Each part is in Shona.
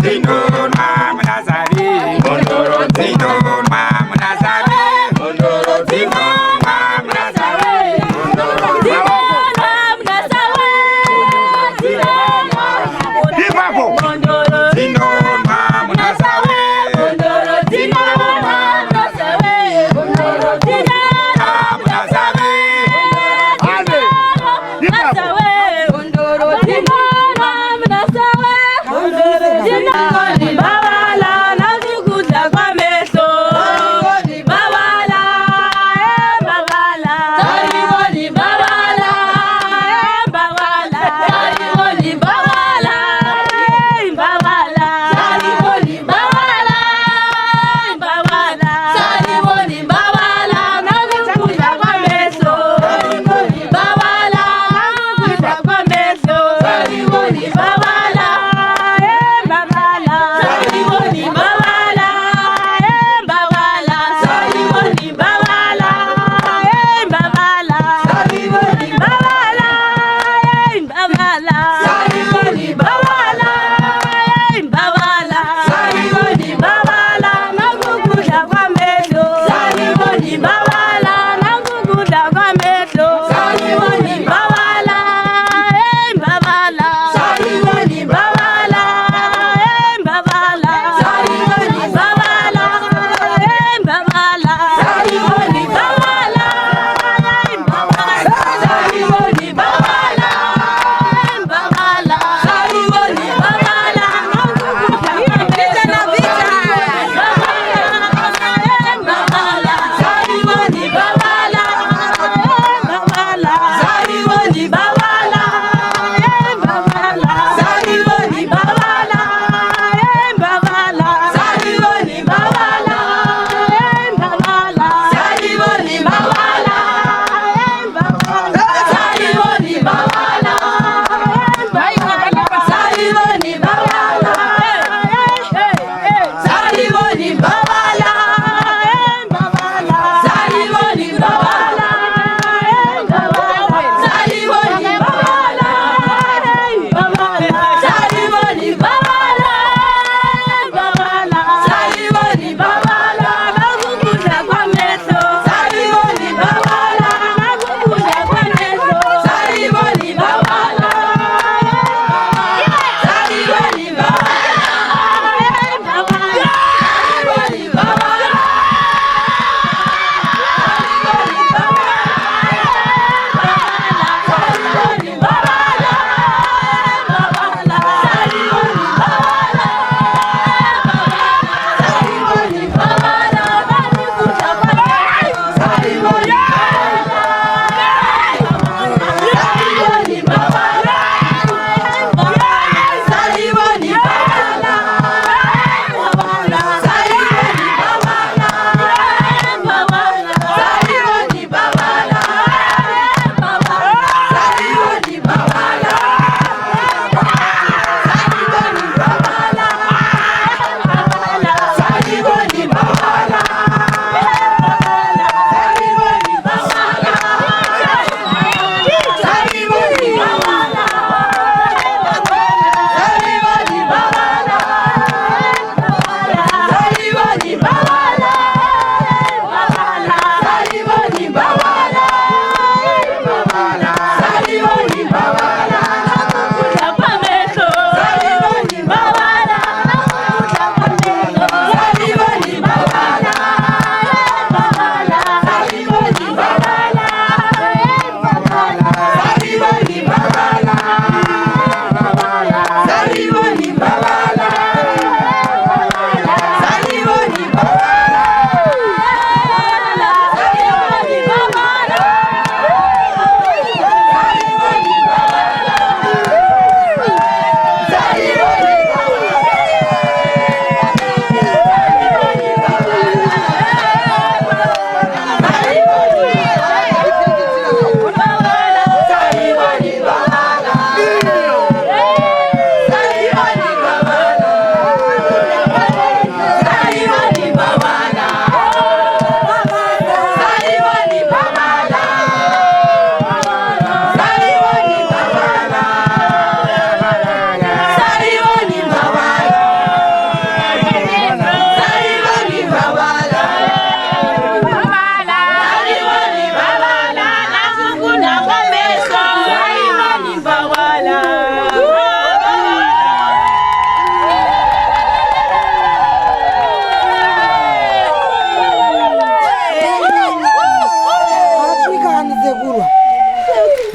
Zino, mama nazabi. Zino, mama nazabi.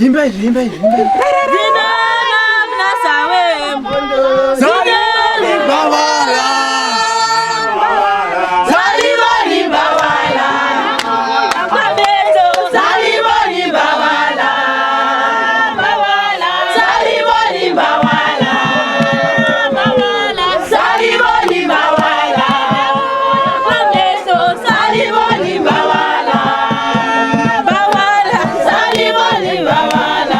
Imba. Zina na sawe mbondo. Saliboni bawala. Saliboni bawala. Mabezo saliboni bawala. Bawala. Saliboni bawala. Bawala. Saliboni bawala. Mabezo saliboni bawala. Bawala. Saliboni bawala.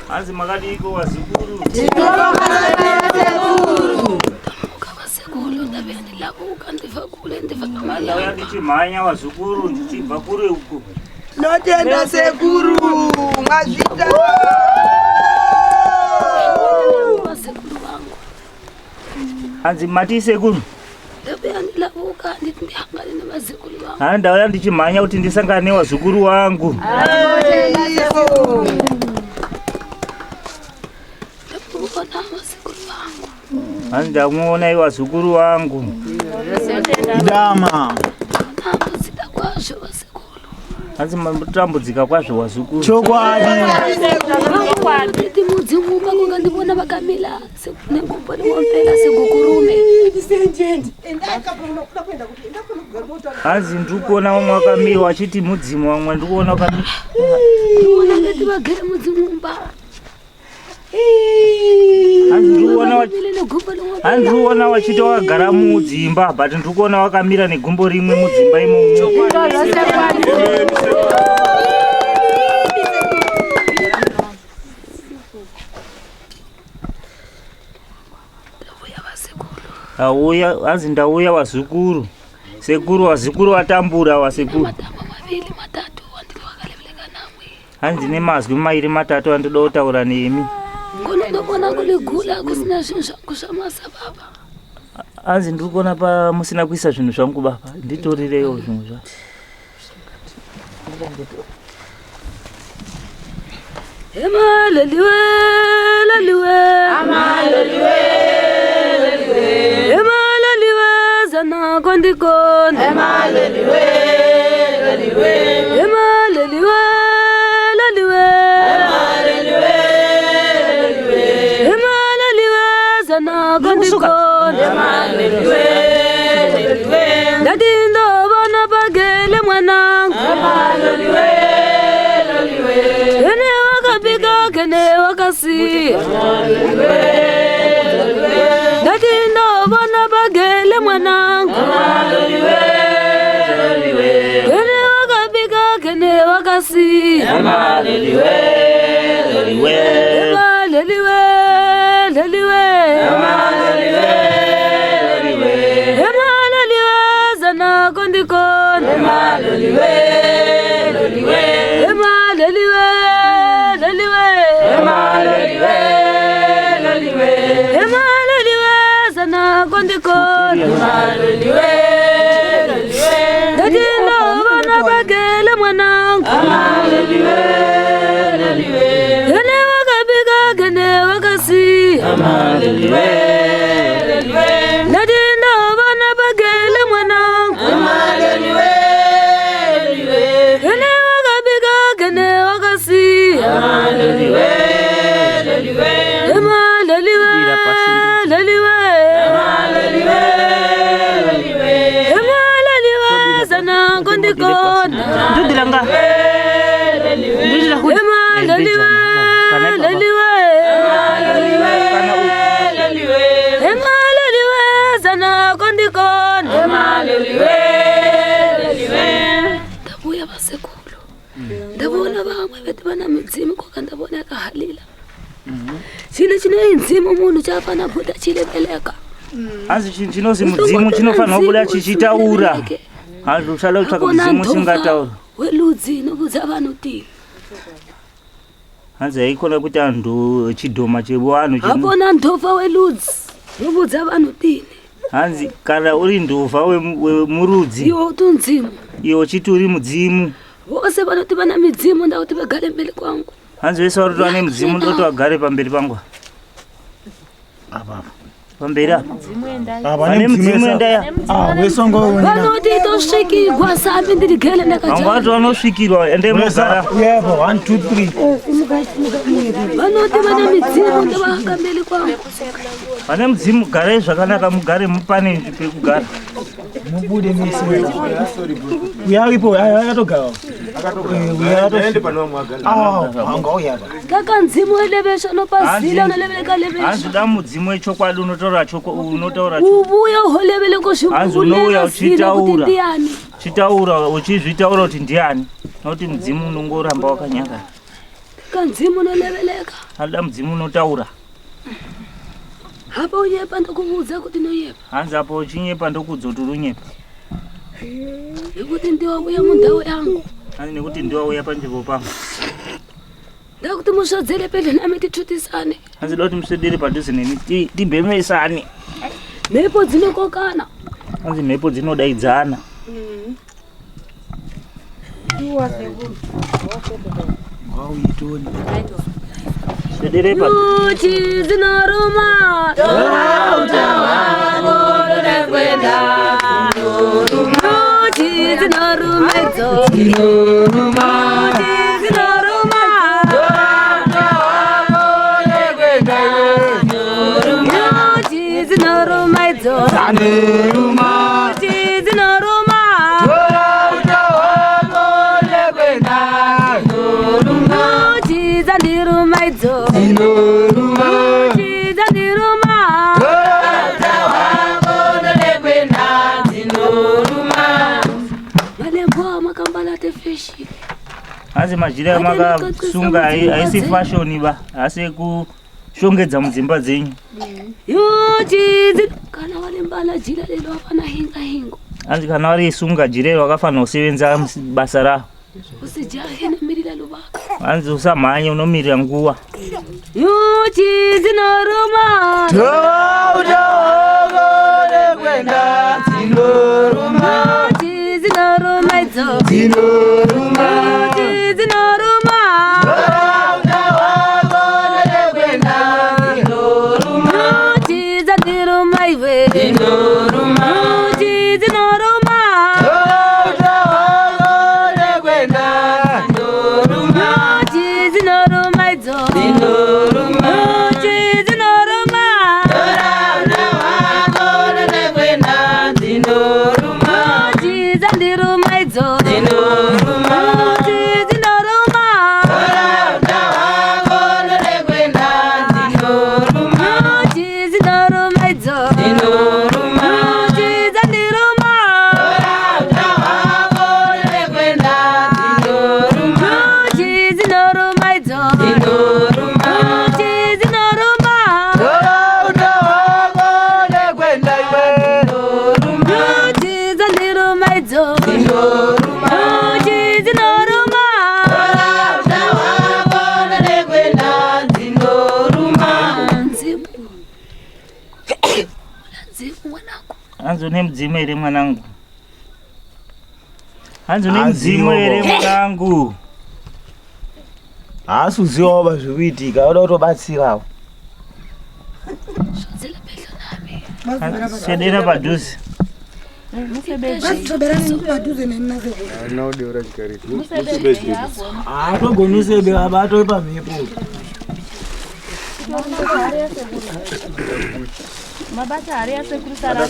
Anzi magadi iko wazukuru. Wasekulu ndabeni labuka ndivakule Mala ya ndichi manya wazukuru ndichi bakure huko. Notenda sekuru ngazita. wasekulu wangu. Anzi mati sekuru. Ndabeni labuka ndihangane nabazekulu wangu. Anda ya ndichi manya kuti ndisangane wazukuru wangu. Anda muona iwa wazukuru wangu. Dama. Anzi matambudzika kwazvo wazukuru. Chokwadi. Ndi mudzimuka kunga ndibona vakamila sekungumbo niwompela sekukurume. Anzi ndikuona wamwe wakamira wachiti mudzimu wamwe ndikuona wakamira. Ndibona ngati vagere mudzimumba. Andruona wachita wakagara mudzimba but ndikuona wakamira negumbo rimwe mudzimba imomo. Auya anzi ndauya wazukuru. Sekuru wazukuru watambura wasekuru. Anzi nemazwi mairi matatu andoda kutaura nemi. Ndobona kuligula kusina zvinhu zvangu zvamasa baba. Anzi ndikuona pa musina kuisa zvinhu zvangu baba. Nditorireyo zvinhu zvangu. Emaleliwe, leliwe, amaleliwe, leliwe, emaleliwe, zana kondikon, emaleliwe, leliwe, emaleliwe, leliwe, emaleliwe, leliwe, emaleliwe, zana kondikon, emaleliwe, leliwe, dadindo bana bagele mwanangu, emaleliwe, leliwe, kene wakapika kene wakasi, emaleliwe, leliwe, dadindo bana bagele mwanangu, emaleliwe, leliwe, kene wakapika kene wakasi, emaleliwe, leliwe, emaleliwe, leliwe, emaleliwe, leliwe, emaleliwe, zana kondikon, emaleliwe, leliwe, emaleliwe, leliwe, emaleliwe, leliwe, emaleliwe, zana kondikon, emaleliwe, leliwe, dadindo bana bagele mwanangu, emaleliwe, leliwe, kene wakapika kene wakasi, emaleliwe, leliwe, dadindo bana bagele mwanangu, emaleliwe, leliwe, kene wakapika kene wakasi, emaleliwe, leliwe, emaleliwe, leliwe, emaleliwe, leliwe, emaleliwe, zana kondikon, Ndudilanga. emaleliwe, leliwe, emaleliwe, zana kondikon, ndabuya basekulu, ndabona bamwe bethi bana midzimu koka ndabona yakahalila chine chine inzimu umuntu chafana bhuda chilebeleka Hanzi chinozi mudzimu chinofanira kubuda chichitaura. Hanzi ushala kutsvaka mudzimu chingataura. weludzi nobudza vanhu ti Hanzi haikona kuti antu chidhoma chevanhu hapona ndova weludzi nobudza vanhu tini hanzi kana uri ndova wemurudzi iwo utunzimu iwo chiti uri mudzimu. vose vanoti vana midzimu ndakuti vagare mbele kwangu Hanzi vese vari vane mudzimu ndoti vagare pamberi pangu Apa. pamberi apa Vane mudzimu endaya wesongo vanoti tosvikirwa sambi ndirigele vangu ndakaja vati vanosvikirwa ende mugara. yebo 1 2 3 vanoti vana midzimu ndavahanga mbele kwangu Vane mudzimu garai zvakanaka mugare mupane pekugara. mubude misi uyaripo yakatogara angauya apa kaka nzimu elevesha nopazila unoleveka levesha Hanzi da mudzimu wechokwadi unotaura unotaura ubuya uholevele Hanzi unouya kozvikuleasina kuti uchitaura. ndiani chitaura uchizvitaura kuti ndiani nokuti mudzimu unongoramba wakanyanga. kaka nzimu unoleveleka Hada mudzimu unotaura. hapa unyepa ndokubudza kuti noyepa Hanzi apo uchinyepa ndokudza kuti uri unyepa. nekuti ndiwabuya mundau yangu Hanzi nekuti ndiwauya panzvimbo pangu. ndakuti musvodzere pedyo nami titutisane Hanzi da kuti muswedere padhuze neni tibhemesane. mhepo dzinokokana Hanzi mhepo dzinodaidzana. Swedere padhuze. nyuchi dzinoruma nyuchi dzinoruma idzo dzinoruma nyuchi dzinoruma idzo nyuchi dzinoruma nyuchi dzandiruma idzo nyuchi dzandiruma malembo amakambala tefeshi Hanzi majira amakasunga haisi fashoni ba asi kushongedza mudzimba dzenyu. nyuchi kana walembala jira lelo apana hinga hingo Hanzi kana warisunga jirero wakafanira kusevenza basa raho. usijahe namirira luvaka Hanzi usamhanye unomirira nguva. nyuchi dzinoruma nyuchi dzinoruma idzo nyuchi dzinoruma maidzo zinoruma kuti dzinoruma Tawakono nekwenda zinoruma kuti dzinoruma idzo zinoruma kuti dzandiruma Tawakono nekwenda zinoruma kuti dzinoruma idzo zinoruma kuti dzinoruma kuti dzandiruma idzo zinoruma kuti dzinoruma Tawakono nekwenda zinoruma mzimu mzimu mwanangu hanzo nemudzimu ere mwanangu hanzo nemudzimu ere mwanangu haasi uzivawo pazvikuitika oda kutobatsirawo zvodzela pedyo nami sedera padhuze atogonusebe aba atoi pamhepo mabasa hari asekurusara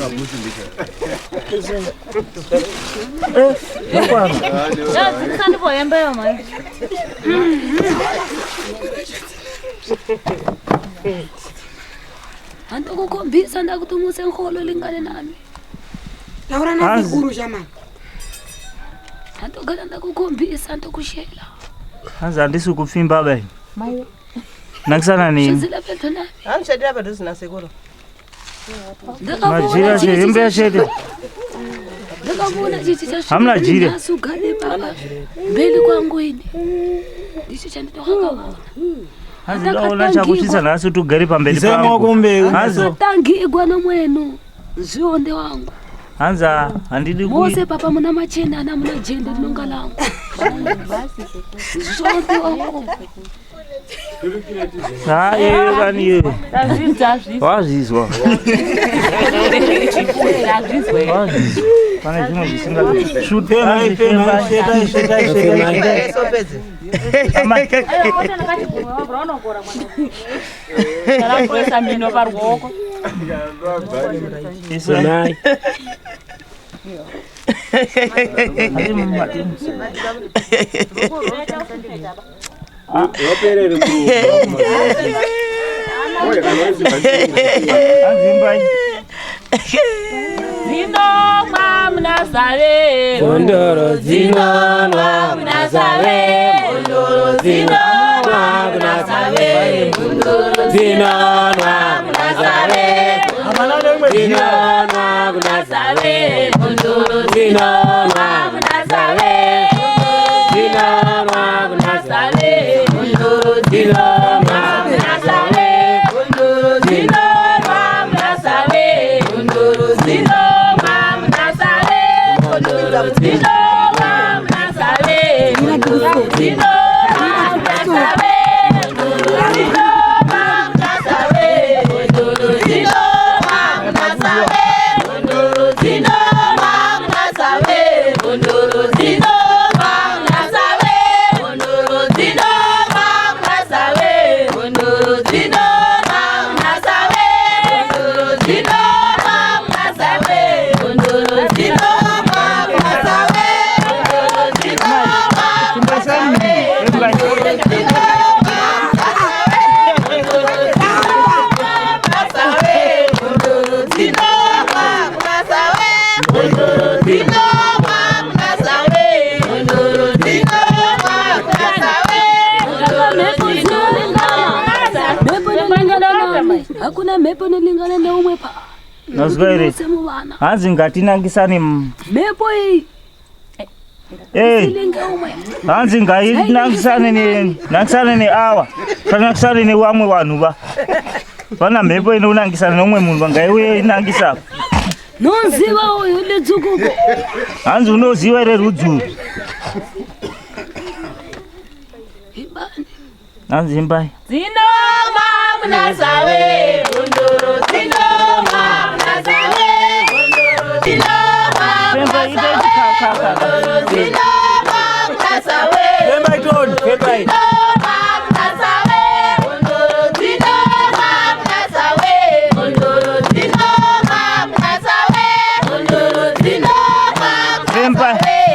zikusandimbohembeyo mai handokukhombisa ndakuti muse nkholo lingane nami taura nazikuru shamani handogala ndakukhombisa ndokushela hanzi handisi kupfimba bai nakisana nini zvodzela pedyo nami Hamshadira padhuze nasekuru. majira hembe yachete ndakavona chichi Hamna jire. chasugare baba mbeli kwangu ini ndicho chandinokakaona hanzi ndaona chakuchisa nhasi tugari pamberi isemwako pangu mbeu hanzi atangigwa nomwenu zvionde wangu hanzi handidi mose papa muna machena ana muna jende rinonga langu zvionde wangu iwe kani iwe wazvizwa pane zvimwe zvisingashuta Sopedze. arakuresa mino paruoko zinomwa munazare Kondoro zinonwa munasave Kondoro zinonwa munasave Kondoro zinonwa munasave Zinonwa munasave Kondoro zinonwa munasave Zinonwa munasave Kondoro zinonwa munasave Kondoro zinonwa munasave Kondoro zinonwa munasave Kondoro zinonwa munasave Kondoro zinonwa munasave Kondoro zinonwa munasave Kondoro zinonwa munasave Kondoro zinonwa munasave Kondoro zinonwa munasave Kondoro zinonwa munasave Kondoro zinonwa munasave Kondoro zinonwa munasave Kondoro zinonwa munasave Kondoro zinonwa hakuna mhepo inolingana neumwe pa nazwa ere semuvana hanzi ngatinangisani mhepo iyi ilinge umwe hanzi ngainangisane neawa tanangisane newamwe vanhu va vana mhepo inonangisana neumwe munhu vangaiuye inangisa nonziva uyu lidzukuko hanzi unoziva ere rudzuru ibani hanzi imbai Zinoma munasave Kondoro zinoma munasave Kondoro zinoma munasave Kondoro zinoma munasave Pemba itoni, pemba itoni. Zinoma munasave Kondoro zinoma munasave Kondoro zinoma munasave Kondoro zinoma munasave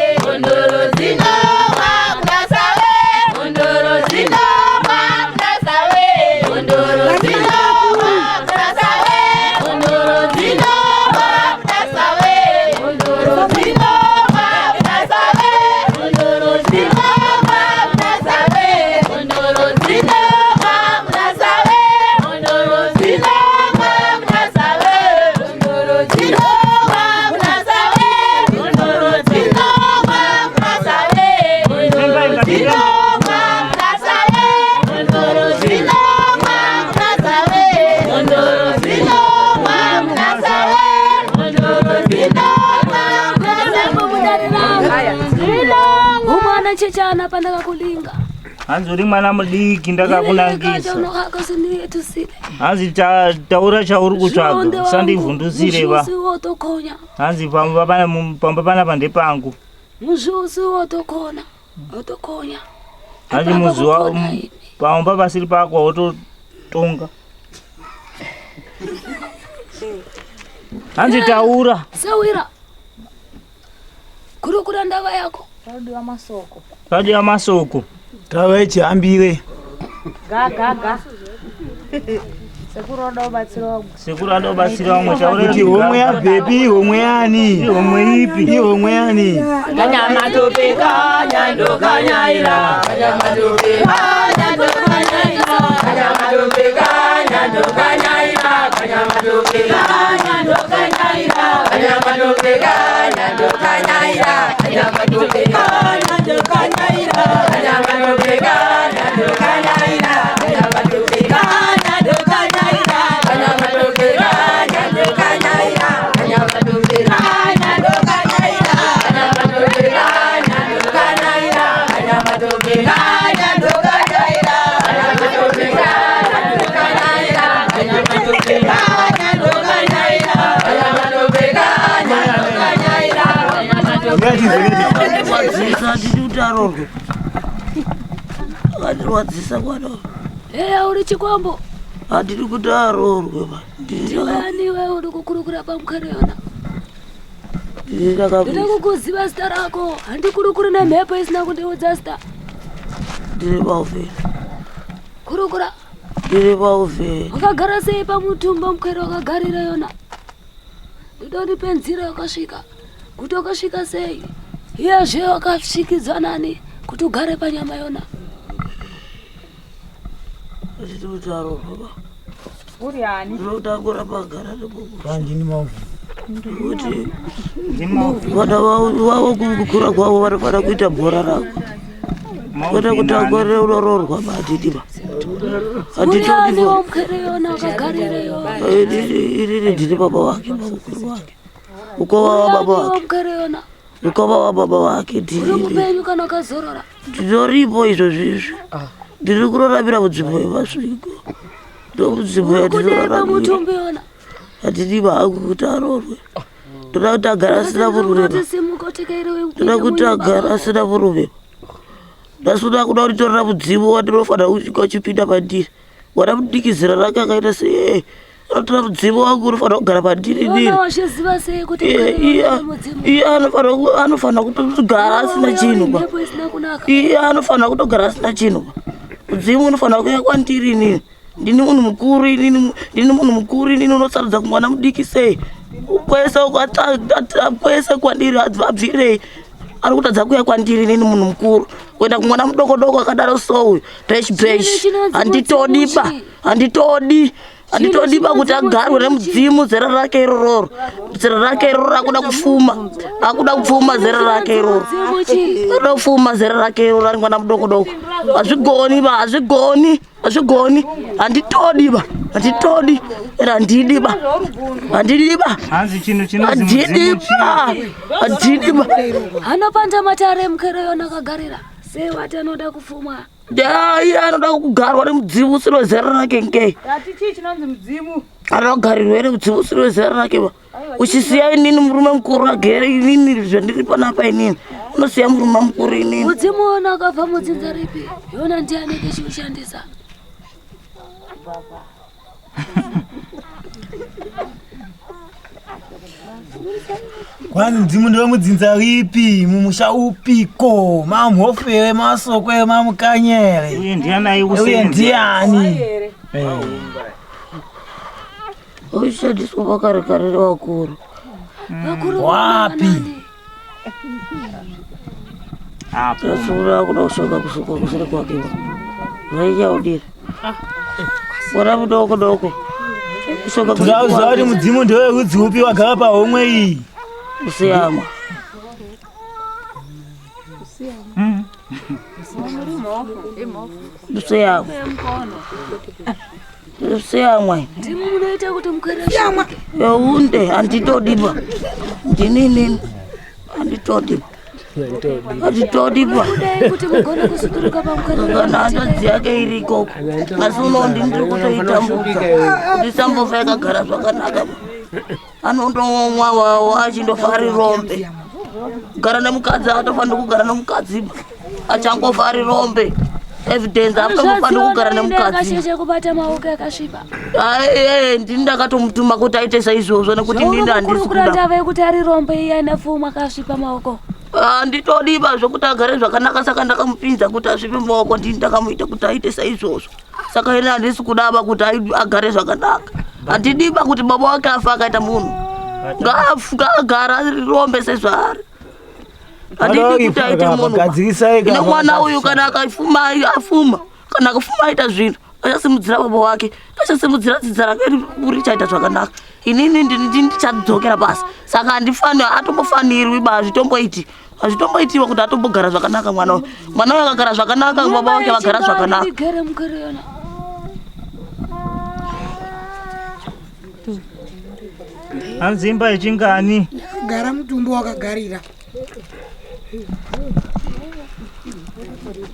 chechana pandakakulinga hanzi uri mwana mudiki ndakakunangisa unohakasindiyetusile hanzi taura chauri kutsvaga usandivhundusire va wotokonya hanzi pamba panapa ndepangu muzvusi wotokona wotokonya hanzi muzuva pamba pasiri pako wototonga hanzi taura sawira kurukura ndava yako radiwa masoko tava ichihambire gaga sekuru ada ubatsira wamwe kuti homwe yabhepi homwe yani homwe ipi homwe yani kanyamatopeka nyandokanyaira kanyamatopeka nyandokanyaira kanyamatopeka nyandokanyaira kanyamatopeka nyandokanyaira kanyamatopeka nyandokanyaira kanyamatopeka nyandokanyaira kanyamatopeka nyandokanyaira kanyamatopeka Wadzisa kwano. Uri chikwambo. Andiri kuti arorwe ba. Ndiyani wewe uri kukurukura pamukare yona. Ndiri kukuziva zita rako. Handikurukuri nemhepo isina kundiudza zita. Ndiri pauvheri. Kurukura. Ndiri pauvheri. Wakagara sei pamutumba mukare wakagarira yona. Ndodonipe nzira yakasvika. Kuti wakasvika sei. Iyazve wakasvikidzwa nani kuti ugare panyama yona. Ndiri kuti arorwe ba. uri ani Ndotagora pagara nebuku. Panjini mavu. Kuti vana vavo kukura kwavo vanofana kuita bhora rako. Kwete kuti agorere urororwa matitiba. Muriani wamukare yona wakagarira yona. Iriri ndiri baba wake mukuru wake. Ukova wa baba wake. Wamukare yona. Ukova wa baba wake Uri kupenyu kana wakazorora. ndiripo izvo zvizvi. Ndiri kuroramira mudzimbo yevasviko. Ndomudzimbo yatinoraramira. Mutumbi yona. Hatiriba hangu kuti arorwe. Ndoda kuti agara asina murume. Ndoda kuti agara asina murume. Ndasuda kuda kuti torera mudzimu wandinofanira kusvika uchipinda pandiri. Wana mudiki zera rake akaita sei. Anotora mudzimu wangu unofanira kugara pandiri nini. Iye anofanira kutogara asina chinhu. Iye anofanira kutogara asina chinhu. Mudzimu unofanira kuuya kwandiri nini. Ndini munhu mukuru inini unosaridza kumwana mudiki sei. Kwese kwandiri abvirei. Ari kutadza kuuya kwandiri inini munhu mukuru. Kuenda kumwana mudoko akadaro so bresh. Handitodiba kuti agarwe nemudzimu zera rake iroro. Zera rake iroro akuda kufuma. Akuda kupfuma zera rake iroro. Akuda kufuma zera rake iroro ari mwana mudoko. Hazvigoni. Handitodiba. hanzi chinhu chinozimudzimu Handidiba. Anopanda matare mukare yona akagarira. Sei wati anoda kufuma. Iye anoda kugarwa nemudzimu usino zera rake ngei. atichi chinonzi mudzimu Anogarirwa nemudzimu usino zera rake ba. Uchisiya inini murume mukuru agere inini zvandiri panapa inini. Unosiya murume mukuru inini. Mudzimu wona akabva mudzinza ripi. Yona ndiani kechiushandisa. Kwani mdzimu ndiwe mudzinza ripi mumusha upiko mamhofere masokwe mamukanyere. uye ndiani Uye aikusenza ndiani? Ushandiswa vakarekarere vakuru. Wapi? apo Tasura kuda kushoka kusuka kusere kwake. Zvachaudira. Wana mudoko. Kushoka Tuzauza kuti mudzimu ndiwe rudzi upi wagara pahomwe iyi. kusiyama. Kusiyama. Ndimu munoita kuti mukare Yaunde handitodiba. Ndinini handitodiba. Atitodipa. Kuti mugone kusuturuka pamukana. Kana hanzvadzi yake iriko. Asi unondi ndiri kutoitambudza. Kuti Sambofa yakagara zvakanaka. Anondomwa wawo achindofa ari rombe. Kugara nemukadzi atofanira kugara nemukadzi. Achangofa ari rombe. Evidence afanira kugara nemukadzi. Akasheshe kubata maoko akasvipa. Ndini ndakatomutuma kuti aite saizvozvo nekuti ndini handisi kuda. Kuranda kuti ari rombe iye ane pfuma akasvipa maoko. Nditodipa zvokuti agare zvakanaka saka ndakamupinza kuti asvipe maoko ndini ndakamuita kuti aite saizvozvo. Saka ine handisi kudaba kuti agare zvakanaka. Handidiba kuti baba wake afa akaita munhu. Ngagara ari rombe sezvaari. Handidi kuti aite munhu. Ine mwana uyu kana akafuma afuma. Kana akafuma aita zvinhu. Achasimudzira baba wake. Achasimudzira dzidza rake richaita zvakanaka. Inini ndichadzokera basi. Saka handifanira atombofanirwi zvitomboiti. Azvitomboitiwa kuti atombogara zvakanaka mwana uyu. Mwana uyu akagara zvakanaka baba wake vagara zvakanaka. Anzimba yechingani? Gara mutumbo wakagarira.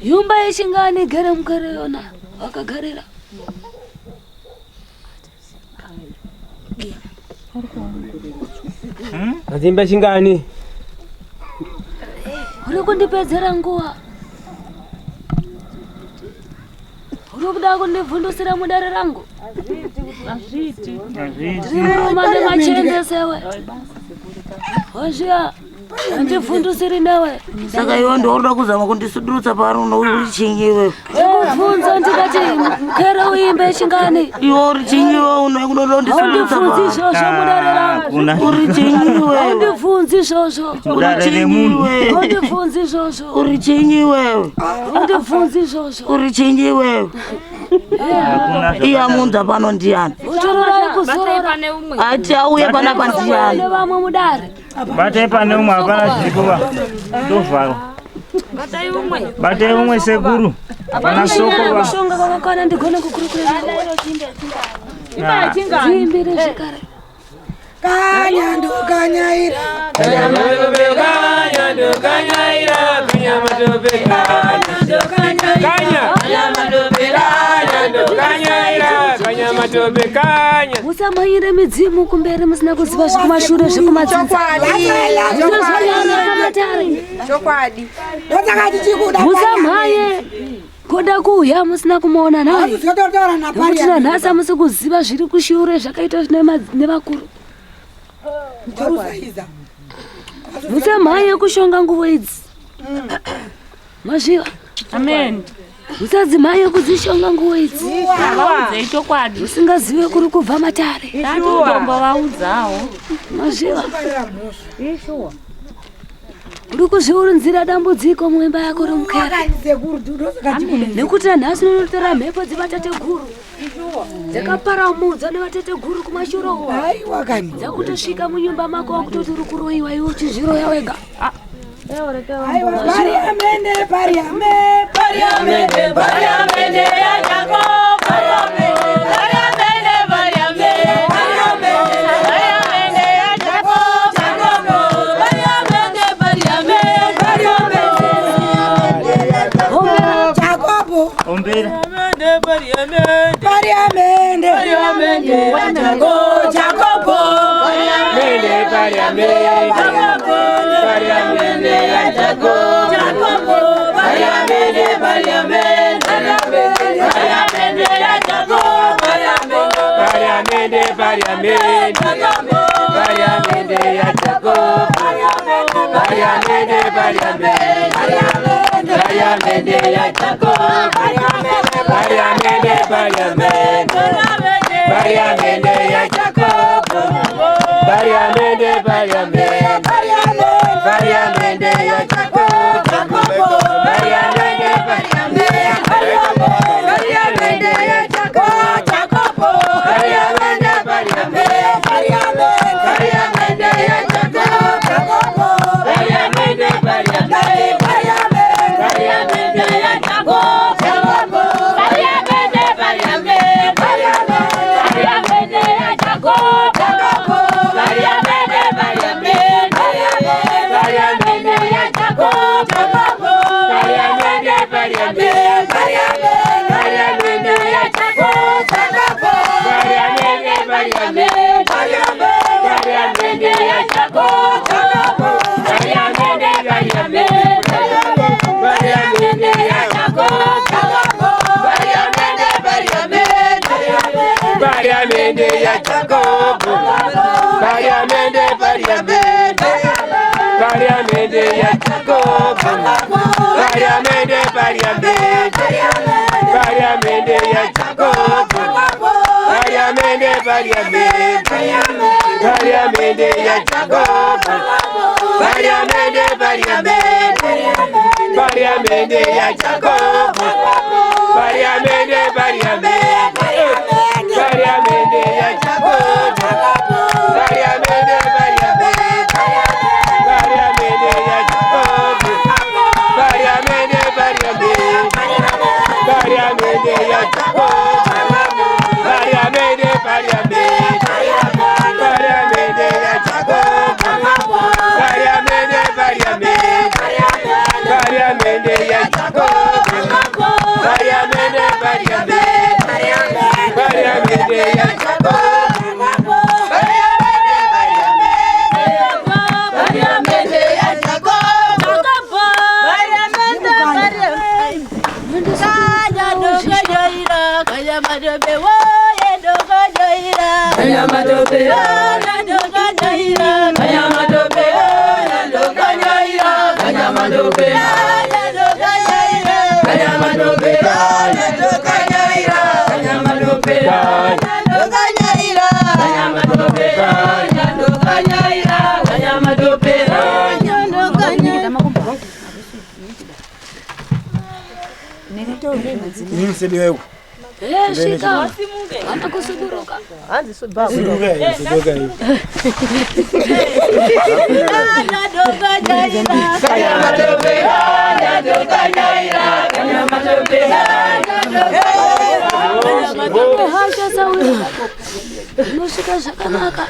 Yumba yechingani gere mukare yona wakagarira. Anzimba yechingani? Uri kundipedzera nguwa. Uri kuda kundivhundusira mudare rangu. Azviti. Mane machendesewe. Wazviya. Handivhundusiri nawe. Saka iwe ndoda kuzama kundisudurutsa pano uri chinyi iwe. Ndikubvunza ndikati mukere uimbe yechingani. Iwe uri chinyi iwe unoda kundisudurutsa pano. Handivhunzi izvozvo mudare rangu. Uri chinyi iwe. Handivhunzi izvozvo. Uri chinyi iwe. Handivhunzi izvozvo. Uri chinyi iwe. Handivhunzi izvozvo. Uri chinyi iwe. Iya munza pano ndiani. Utorora kuzorora. Ati auye panapa ndiani. Vamwe mudare. Batai pane umwe hapana zviripo ndovharwa. Batai umwe sekuru. Pana soko Mushonga kwakakwana ndigone kukurukura. Zimbiri zvikare. Kanya ndokanyaira. Kanya matope kanya ndokanyaira. Kanya matope kanya ndokanyaira. Kanya matope kanya ndokanyaira. Kanya matope kanya. Musamanyire midzimu kumberi musina kuziva zvekumashure zvekumadzidza. Chokwadi. Ndotakati chikuda. Musamhaye koda kuuya musina kumuona naye. Zototora na pari. Kuti nanhasi musi kuziva zviri kushure zvakaitwa nevakuru. Torusaiza. Musamhaye kushonga nguvo idzi. Mazviva. Amen. Musadzimhaye kudzishonga nguvo idzi. Vaudze chokwadi. Usingazive kuri kubva matare. Tatotomba vaudzawo. Mazviva. Uri kuzviurinzira dambudziko muimba yako remukere. Nekuti nanhasi unotora mhepo dzevatateguru. Dzakaparamudza nevateteguru kumashure uko. Aiwa kani. Dzakutosvika munyumba mako wakutoti uri kuroiwa iwe uchizviroya wega. Aiwa pariamende ya Jacob. Ombera. Pariamende ya Jacob. Jacob. Pariamente ya Jacobo. Pariamente, pariamente. Pariamente ya Jacobo. Pariamente, pariamente. Pariamente ya Jacobo. Pariamente, pariamente. Pariamente ya Jacobo. Pariamente, pariamente. Pariamente ya Jacobo. Pariamente, pariamente. Pariamente ya Jacobo. Pariamente, pariamente. Pariamente ya Jacobo. Pariamente, pariamente. Pariamente ya Jacobo. Pariamente, pariamente. Pariamente ya Jacobo. Pariamente, pariamente. Pariamente ya Jacobo. Pariamente, pariamente. Pariamente ya Jacobo. Ini sedi wewe. Shika. Ana kusuburuka. Anzi subabu. Siduga hiyo. Hasha sawi. Nushika shakanaka.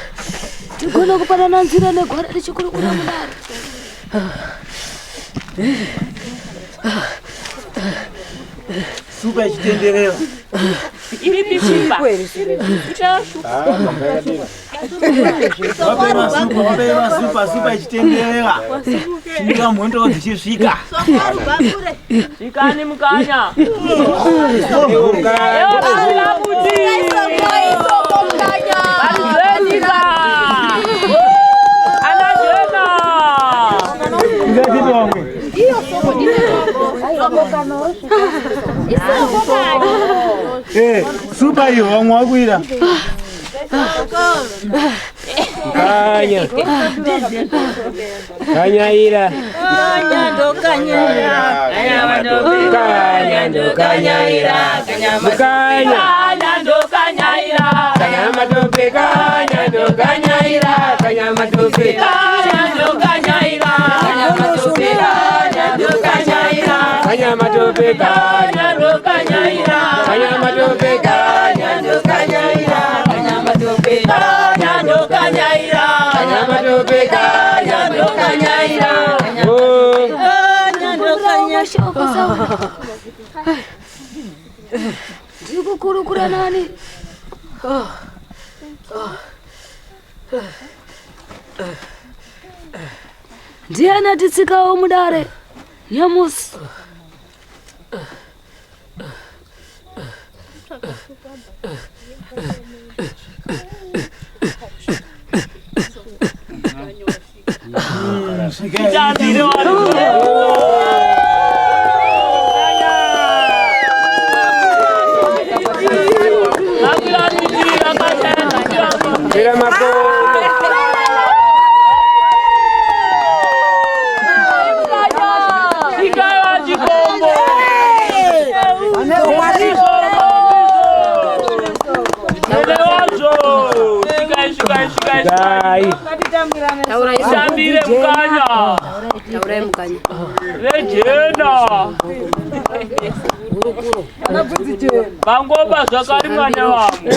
Tikona kupana na nzira negwara lichikuru kuna mudari. Super chitenderera. Iri bichimba. Super chitenderera. Shika mwondo zichisvika. Shikani mukanya. Super hiyo ngwakwira. Kanya. Kanya ira. Kanya ndo kanya ira. Kanya ndo Kanya ndo kanya ira. Kanya ndo kanya ira. Kanya matope kanya ndo kanya ira. Kanya matope kanya ndo kanya ira. Kanya matope kanya ndo kanya ira. Kanya matope kanya ndo kanya ira. Kanya matope kanya ndo kanya ira. Kanya matope kanya ndo kanya ira. Kanya matope kanya ndo kanya ira. Kanya ndo kanya shoko sawa. Ndikukurukura nani? Ndiye anatitsikawo mudare nyamusi. Sambire mukanya. Rejena. Bangomba zvakari mwana wangu.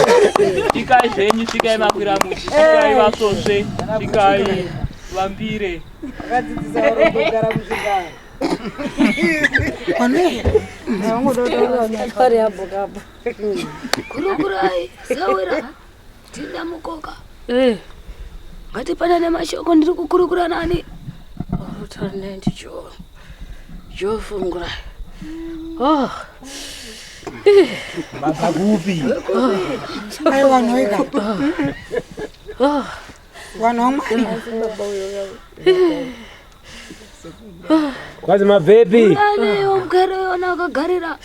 Chikai zvenyu, chikai makwira muti, chikai vasosve, chikai vambire. Kurukurai sawira tinda mukoka. Ngati pana nemashoko ndiri kukurukura nani? Utanendi jo fungura. Baba kupi? Ayo wanoika. Wanoma. Kwazi mabebi. Ani omkere yona kagarira.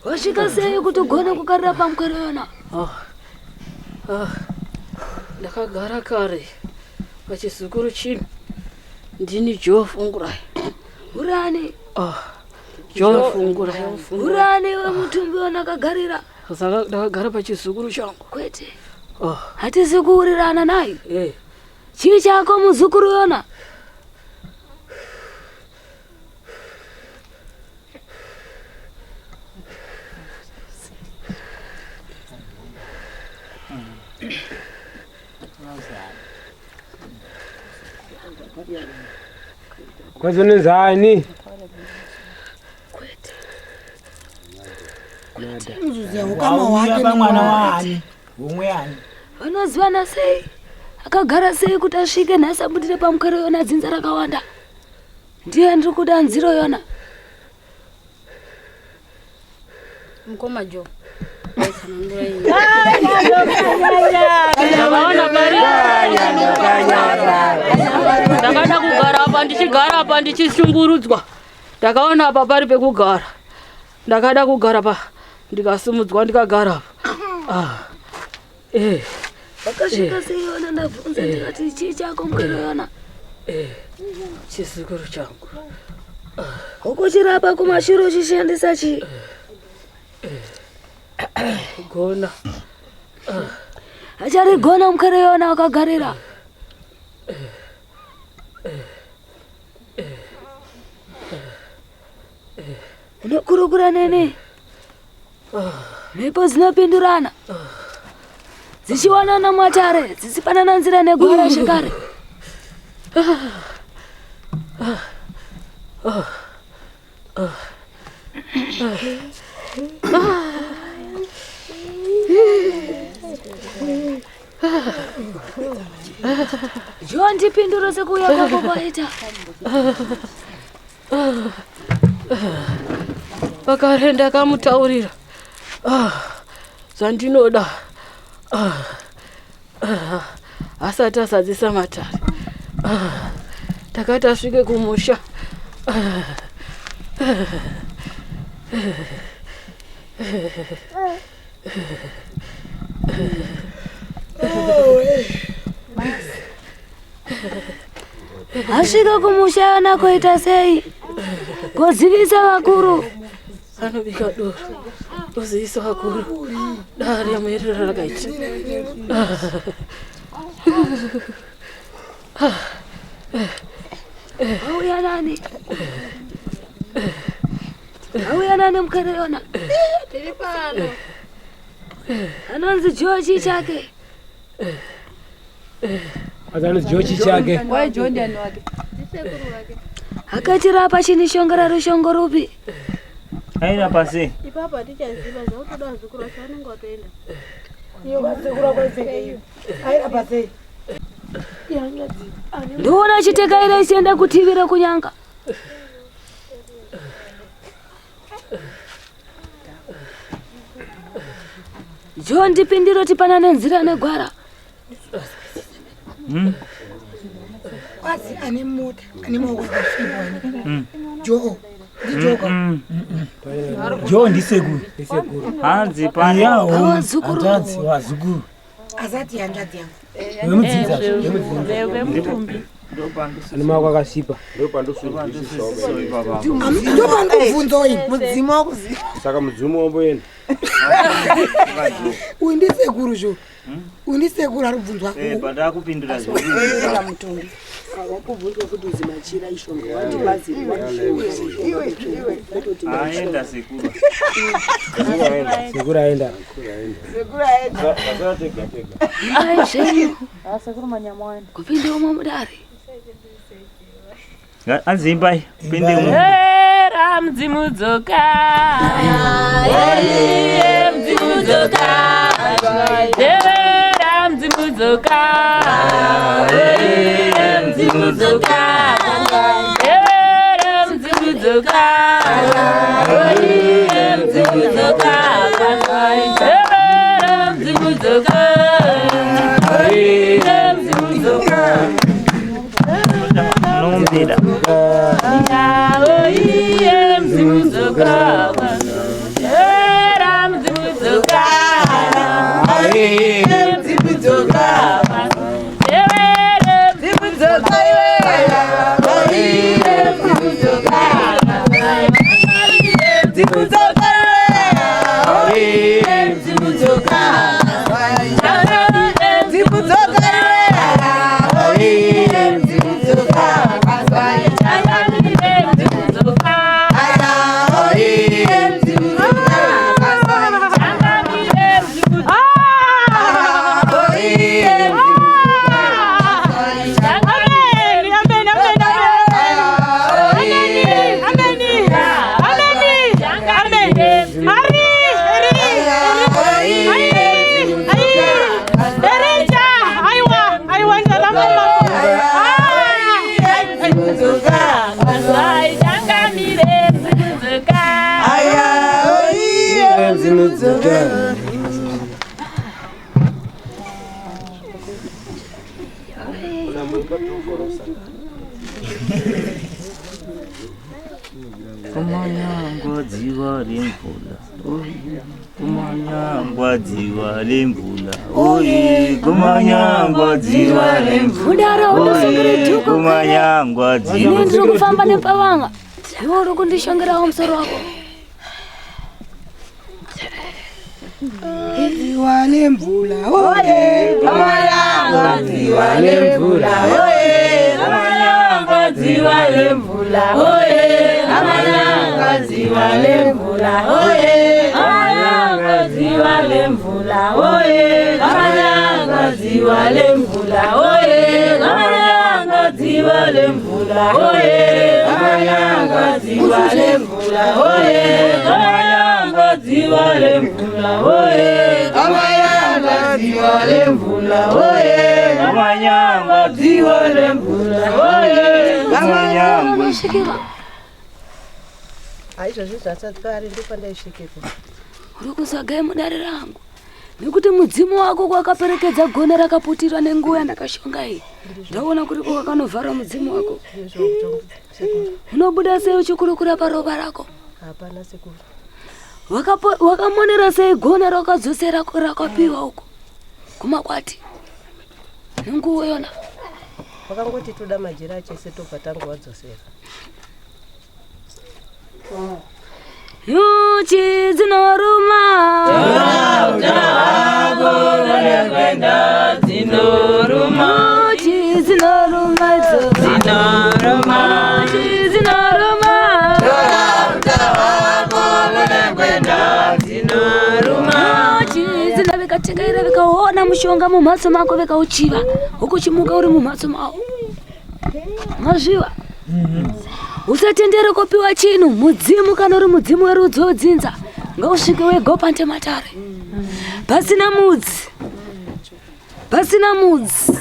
Washika sei kuti ugone kugarira pamukere yona? Ndakagara kare pachizukuru chino ndini Jofungurai. Urani? Jofungurai. Urani we mutumbi wona kagarira? Saka ndakagara pachizukuru changu. Kwete. Hatizi kuurirana naye. Chii chako muzukuru yona? Kwazi unenzani? Kwete. Mzuze kama wake ni mwana wani? Umwe yani. Vanozivana sei? Akagara sei kuti asvike nhasi abudire pamukere yona dzinza rakawanda? Ndiye ndiri kuda nziro yona. Mukoma Jo. Ndakada kugara apa ndichigara apa ndichishungurudzwa. Ndakaona apa pari pekugara. Ndakada kugara pa ndikasimudzwa ndikagara apa. Vakasvika sei yona ndabvunza ndikati chii chako mukere yona? Chizukuru changu. Ukuchirapa kumashiro uchishandisa chii? Gona. Acharigona mukere yona wakagarira? Unokurukura nene? Mhepo dzinopindurana? Dzichiwanana mwatare, dzichipanana nzira negwara shikare. Jo ndipindura sekuuya kwako kwaita. Pakare ndakamutaurira zvandinoda asati azadzisa matare. Takati asvike kumusha Asvika kumusha yana koita sei? Kozivisa vakuru. Anobika doro kuzivisa vakuru dare yamuerera rakaita. Auya nani? Auya nani mukere yona? Tiri pano. Anonzi Joji chake. Anonzi Joji chake. Wai John ndiani wake? Akatirapa chinishongera rushongo rupi? Aina pasi. Ipapa tichaziva zvakutoda zvikuru zvaunenge watoenda. Iyo vasekura kwazeke iyo. Aina pasi. Ndoona chitekaira isienda kutivira kunyanga. Jo ndipindiro tipanane nzira negwara. Kwazi ane mota, ane maoko akasvibwa. Jo. Ndijoka. Jo ndisekuru. Hanzi pani. Wazukuru. Hanzi wazukuru. Azati yanjati yangu. Wemudzidza. Wemutumbi. Ane maoko akasviba. Ndopandobvunzo ini. Mudzimu wakuziva. Saka mudzimu wamboenda. Uyu ndisekuru zvo. Uyu ndisekuru ari kubvunzwa. Pada kupindura zvo. Eka mutumbi. Wakubvunzwa kuti uzimachira ishongo wati baziri aenda sekuru. Sekuru aenda. Sekuru aenda. Ai zvenyu. Sekuru manyamwani. Kupinde umwe mudare. Azimbai pinde umwe. Era mdzimudzoka. Mdzimudzoka. Era mdzimudzoka. Era mdzimudzoka. Era mdzimudzoka. Kufamba nepavanga uri kundishongerawo musoro wako Dziwa lemvula oye Kumayanga dziwa lemvula oye Kumayanga dziwa lemvula oye Kumayanga dziwa lemvula oye Kumayanga dziwa lemvula oye Kumayanga dziwa lemvula oye Kumayanga dziwa lemvula oye Kumayanga dziwa lemvula oye Kumayanga dziwa lemvula oye Kumayanga dziwa lemvula oye Kumayanga dziwa lemvula oye Kumayanga shikira Aisha zvisatari ndipo ndaishikepo uri kuzagaye mudare rangu nekuti mudzimu wako kwakaperekedza gona rakaputirwa nenguva yandakashonga iyi ndaona kuri kwakanovhara mudzimu wako unobuda sei uchikurukura paropa rako hapana sekuru wakamonera sei gona rakadzosera rakapiwa uko kumakwati nenguva yona wakangoti toda majira achese tobva tangu wadzosera nyuchi dzinoruma nyuchi dzinoruma vikatengaira vikaona mushonga mumhatso mako vikauchiva ukuchimuka uri mumhatso mavo mazviva usatendere kopiwa chinhu mudzimu kana uri mudzimu werudzi wodzinza ngausvike wegopa ntematare pasina mudzi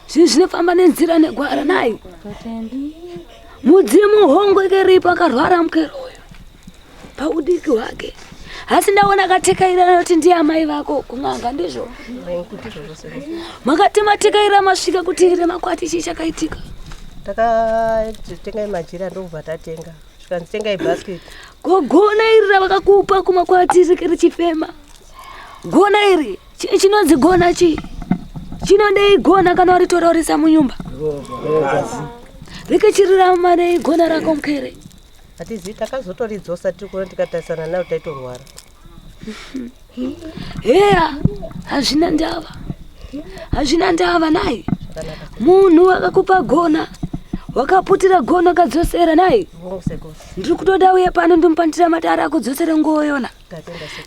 zvinhu zvinofamba nenzira negwara nai mudzimu hongweke ripo akarwara mukeroyo paudiki hwake asi ndaona akatekaira noti ndiye amai vako kun'anga ndizvo makati matekaira masvika kuti ire makwati chii chakaitika takatenga majira ndobva tatenga svikanditenga ibhasketi gona iri ravakakupa kumakwati richifema gona iri chinonzi gona chii chinondei gona kana waritora urisa munyumba rikichirira marei gona rako mukere hatizivi takazotoridzosa tiri kuona tikatarisana nayo taitorwara heya hazvina ndava nai munhu akakupa gona wakaputira gona ukadzosera nai ndiri kutoda uye pano ndimupandira matare akudzosere nguo yona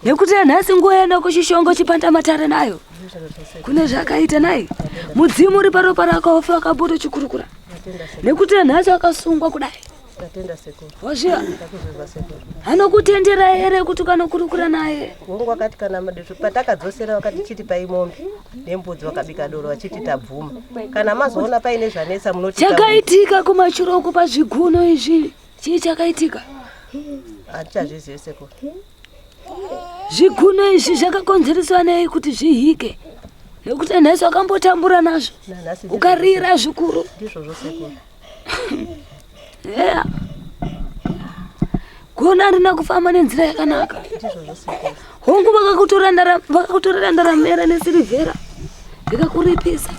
nekuti nhasi nguo yenda kuchishongo chipanda matare nayo kune zvakaita nai mudzimu uri paropa rako wafe wakabuda chikurukura nekuti nhasi wakasungwa kudai wazviva anokutendera here kuti kanokurukura naye hongu wakati kana patakadzosera wakati chiti paimombe nembudzi wakabika doro wachiti tabvuma kana mazoona paine zvanesa munoti chakaitika kumachuroko pazviguno izvi chii chakaitika Atichazvizivi sekuru. Zviguno izvi zvakakonzereswa nei kuti zvihike? Nekuti nhasi wakambotambura nazvo ukarira zvikuru. Ndizvozvo sekuru. Yeah. Gona rina kufamba nenzira yakanaka. Ndizvozvo sekuru. Hongu vakakutorera ndaramo nesilivhera vikakuripisa,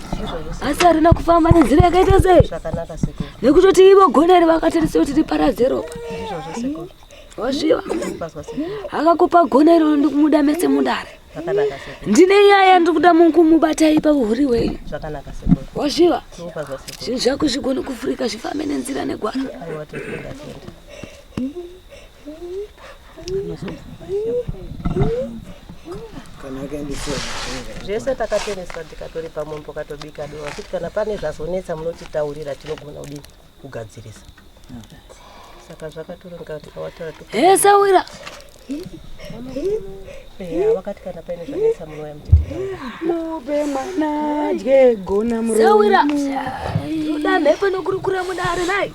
asi harina kufamba nenzira yakaita sei? Zvakanaka sekuru. Nekutoti ivo goneri vakatarisa kuti riparadze ropa. Ndizvozvo sekuru. Wazviwa? Ndipazwa sekuru. Akakupa goneri ndikumuda mese mudare. Zvakanaka sekuru. Ndine nyaya ndikuda munkumubata ipa uhuri hwenyu. Zvakanaka sekuru. Wazviwa? Ndipazwa sekuru. Zvinhu zvako zvigone kufurika zvifambe nenzira negwara. Aiwa tenda. Zvese takatereswa tikatori pamombo katobika dowa kuti kana pane zvazonetsa munotitaurira tinogona kudini kugadzirisa. Saka zvakatoronga tikawataura tu. Sawira. Wakati kana pane zvanetsa munouya mutitaurira. Mupe mwana dye gona muromo. Sawira. Uda mhepo nokurukura mudare nai.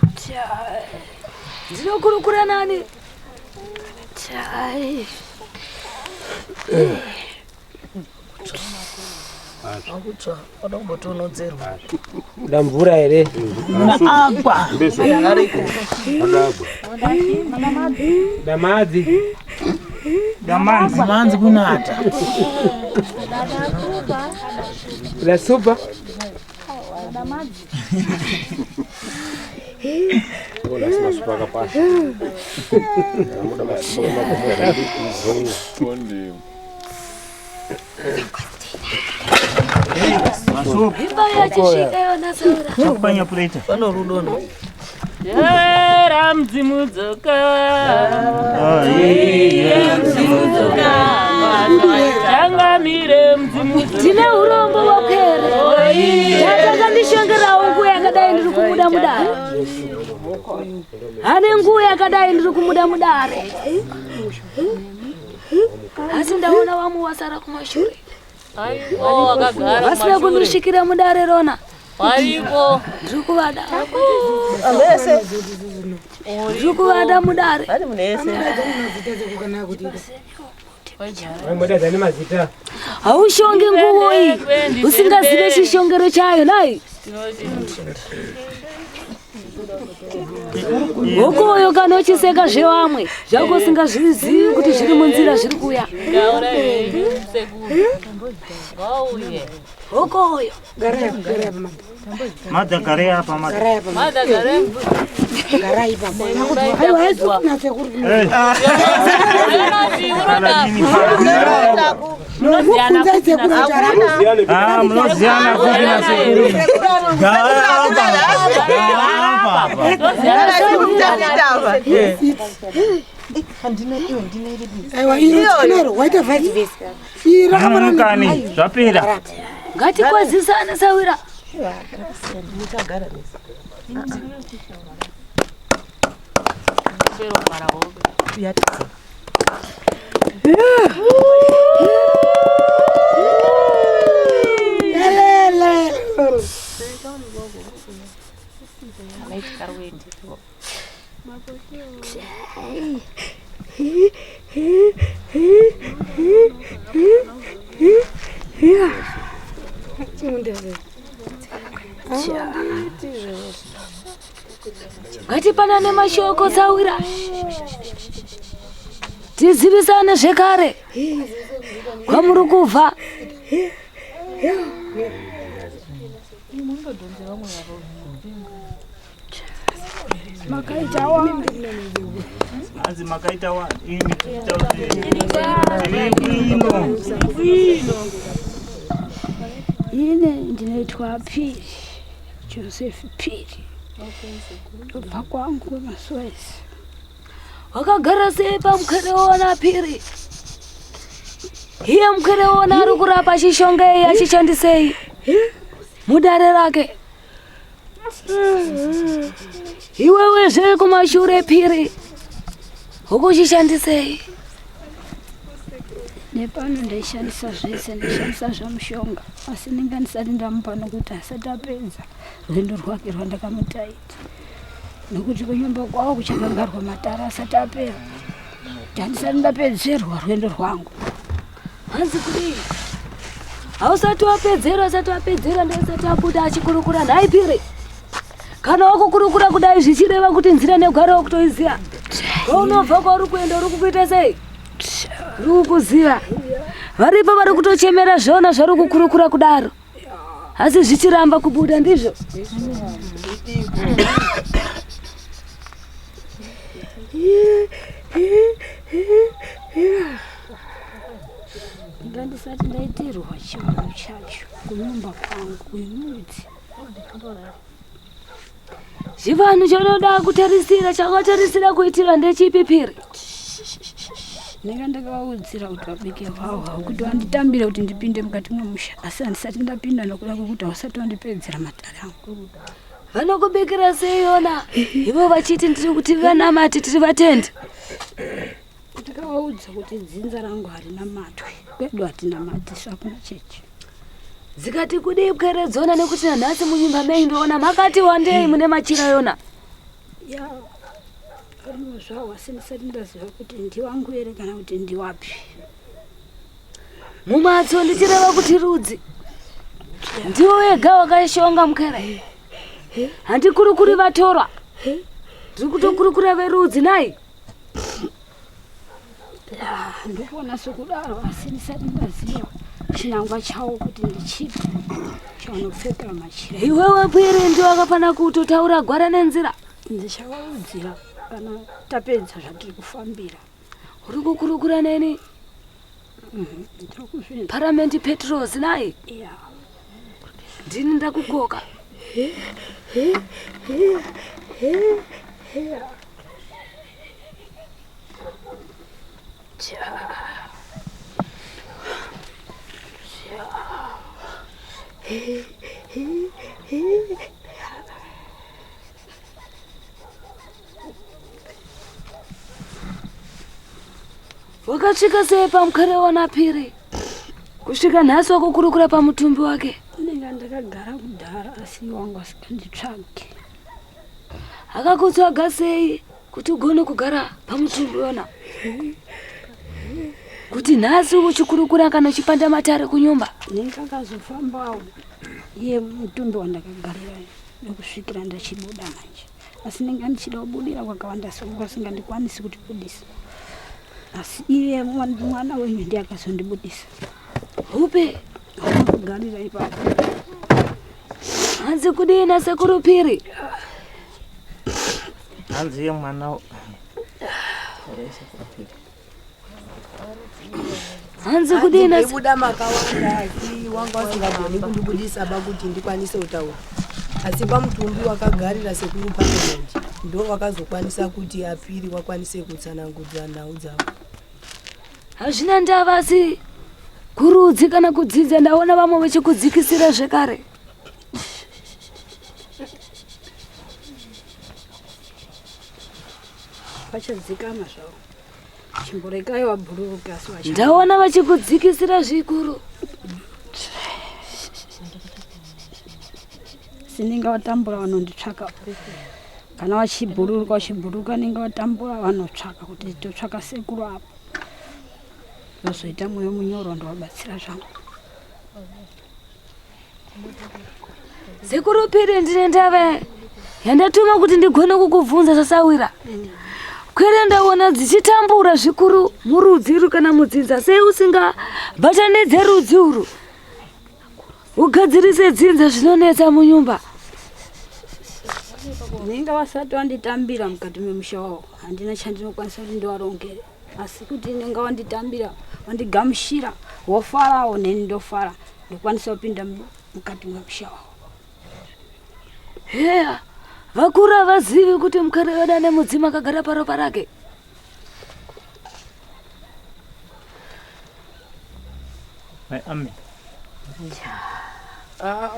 Ndinokurukura nani? Chai. Akutsva oda kumbotonodzerwa. Da mvura ere? Agwa. Da madzi. Manzi kunata. Da supa. Lazima supa kapasha. Muda masoma Akupanya puleta. Pano rudono. Yera mdzimudzoka. Mdzimudzoka. Changamire mdzimudzoka. Tine urombo wakere. Tata kandishongerawo nguwa yakadai ndiri kumuda mudare. Ane nguwa yakadai ndiri kumuda mudare. Asi ndaona wamuwasara kumashure. Aiwo akagara. Vasina kundishikira mudare rona. Aiwo. Ndiri kuvada. Amese. Ndiri kuvada mudare. Ani munese. Mmoja zani mazita. Haushonge nguwo iyi. Usingazive chishongero chayo nai. Ukoyo kana uchiseka zvevamwe zvako usingazvizivi kuti zviri munzira zviri kuya. Ukoyo Mada gare hapa mada. Mada gare. Garai baba. Aiwa yesu Na sekuru. Mnoziana kuvina sekuru. Aiwa ino waita vice versa. Mukani zvapera. ngatikwazisane Sawira. Mutagara nisa. Ngatipanane mashoko Sawira. Tizivisane zvekare. Kwamuri kubva. Makaita wa. Anzi makaita wa. Ine ndinoitwa Phiri. Joseph Phiri. Kubva kwangu kuMaswezi. Wakagara sei pamukere wona Phiri? Iye mukere wona ari kurapa chishongei achishandisei mudare rake. Iwewe zve kumashure Phiri ukuchishandisei? Nepano ndaishandisa zvese, ndaishandisa zvamushonga asi ndinga ndisati ndamupa nokuti asati apedza rwendo rwake rwandakamutaita. Nekuti kunyumba kwawo kuchakagarwa matara asati apera. Handisati ndapedzerwa rwendo rwangu. Hanzi kudii? Hausati wapedzera, asati wapedzera ndasati abuda achikurukura nhai Phiri. Kana wakukurukura kudai zvichireva kuti nzira negwara wakutoiziya. Unobva kwauri kuenda uri kukuita sei? Uri kuziva. Varipo vari kutochemera zvona zvari kukurukura kudaro. Asi zvichiramba kubuda ndizvo. Ndandisati ndaitirwa chivanhu chacho kunyumba kwangu kwemudzi. Chivanhu chonoda kutarisira, chakatarisira kuitira ndechipi Phiri? Ndanga ndakavaudzira kuti vabike vavo kuti vanditambire kuti ndipinde mukati mwemusha, asi handisati ndapinda nokuda kwekuti hausati wandipedzera matare angu. Vanokubikira seiona ivo vachiti ndiri kuti vanamati tiri vatende. Ndakavaudza kuti dzinza rangu harina matwe, kwedu hatina mati, hakuna cheche. Dzikati kudii pweredzona nekuti nanhasi munyumba meindoona makati wandei mune machira yona. Ya, harimo zvavo asi ndisati ndaziva kuti ndiwangu here kana kuti ndiwapi. Mumatso ndichireva kuti Rudzi ndiwo wega wakashonga mukere. Handikurukuri vatorwa, ndiri kutokurukura verudzi nai. Ndikuona sokudaro asi ndisati ndaziva chinangwa chawo kuti ndichipi chaunopfekera machira. Iwewe Phiri ndiwe wakafana kutotaura gwara nenzira. Ndichawaudzira kana tapedza zvatiri kufambira. Uri kukurukura neni? Parliament Petros nai? Ya. Ndini ndakukoka. Wakasvika sei pamukare wana Phiri? Kusvika nhasi wakukurukura pamutumbi wake? Ndinga ndakagara kudhara asi wangu asikanditsvage. Akakutsvaga sei kuti ugone kugara pamutumbi wona? Kuti nhasi uchikurukura kana uchipanda matare kunyumba? Ndinga akazofambawo iye mutumbi wandakagarira nokusvikira ndachibuda manje. Asi ndinga ndichida kubudira kwakawanda soko singandikwanisi kutibudisa. Asi iye mwana wenyu ndiye akazondibudisa. Upe? Kugarira ipapo. Hanzi kudii na sekuru Phiri? Hanzi ye mwana Hanzi kudii na buda makawanda asi wangu asingagoni kundibudisa bakuti ndikwanise kutaura. Asi pamutumbi wakagarira sekuru Parliament ndo wakazokwanisa kuti Phiri wakwanise kutsanangudza nhau dzavo. Hazvina ndava asi kurudzi kana kudzidza ndaona vamwe vachikudzikisira zvekare. Vachadzikama zvavo. Chimborekai wabhururuka asi wacha. Ndaona vachikudzikisira zvikuru. Sininga watambura vanonditsvaka. Kana wachibhururuka ninga watambura vanotsvaka kuti totsvaka sekuru apo. Nozoita mwoyo munyoro ndowabatsira zvangu. Sekuru Phiri ndine ndave yandatuma kuti ndigone kukubvunza sasawira. Kwere ndaona dzichitambura zvikuru murudzi uru kana mudzinza sei usingabatanidze rudzi uru ugadzirise dzinza zvinonetsa munyumba. Ninga vasati wanditambira mukati memusha wavo handina chandinokwanisa kuti ndivarongere. Asi kuti ninga wanditambira wandigamushira wofarawo neni ndofara ndokwanisa kupinda mukati memusha wavo. Heya, vakuru havazivi kuti mukare wedu ane mudzima akagara paropa rake. Amen.